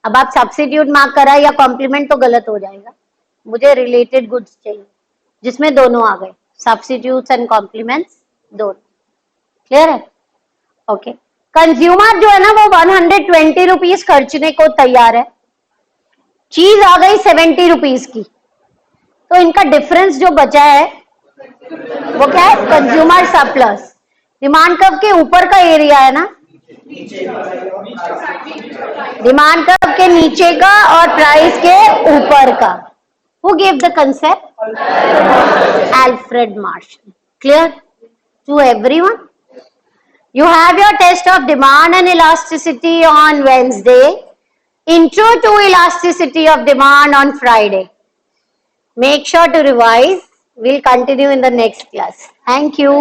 अब आप सब्सिट्यूट मार्क करा या कॉम्प्लीमेंट तो गलत हो जाएगा, मुझे रिलेटेड गुड्स चाहिए जिसमें दोनों आ गए, सब्सिट्यूट्स एंड कॉम्प्लीमेंट्स दोनों। क्लियर है? ओके, कंज्यूमर जो है ना वो 120 रुपीज खर्चने को तैयार है, चीज आ गई 70 रुपीज की, तो इनका डिफरेंस जो बचा है वो क्या है? Consumer surplus. डिमांड कर्व के ऊपर का एरिया है ना, डिमांड कर्व के नीचे का और प्राइस के ऊपर का। Who gave the concept? Alfred Marshall. Clear to everyone? You have your test of demand and elasticity on Wednesday, intro to elasticity of demand on Friday. Make sure to revise. We'll continue in the next class. Thank you.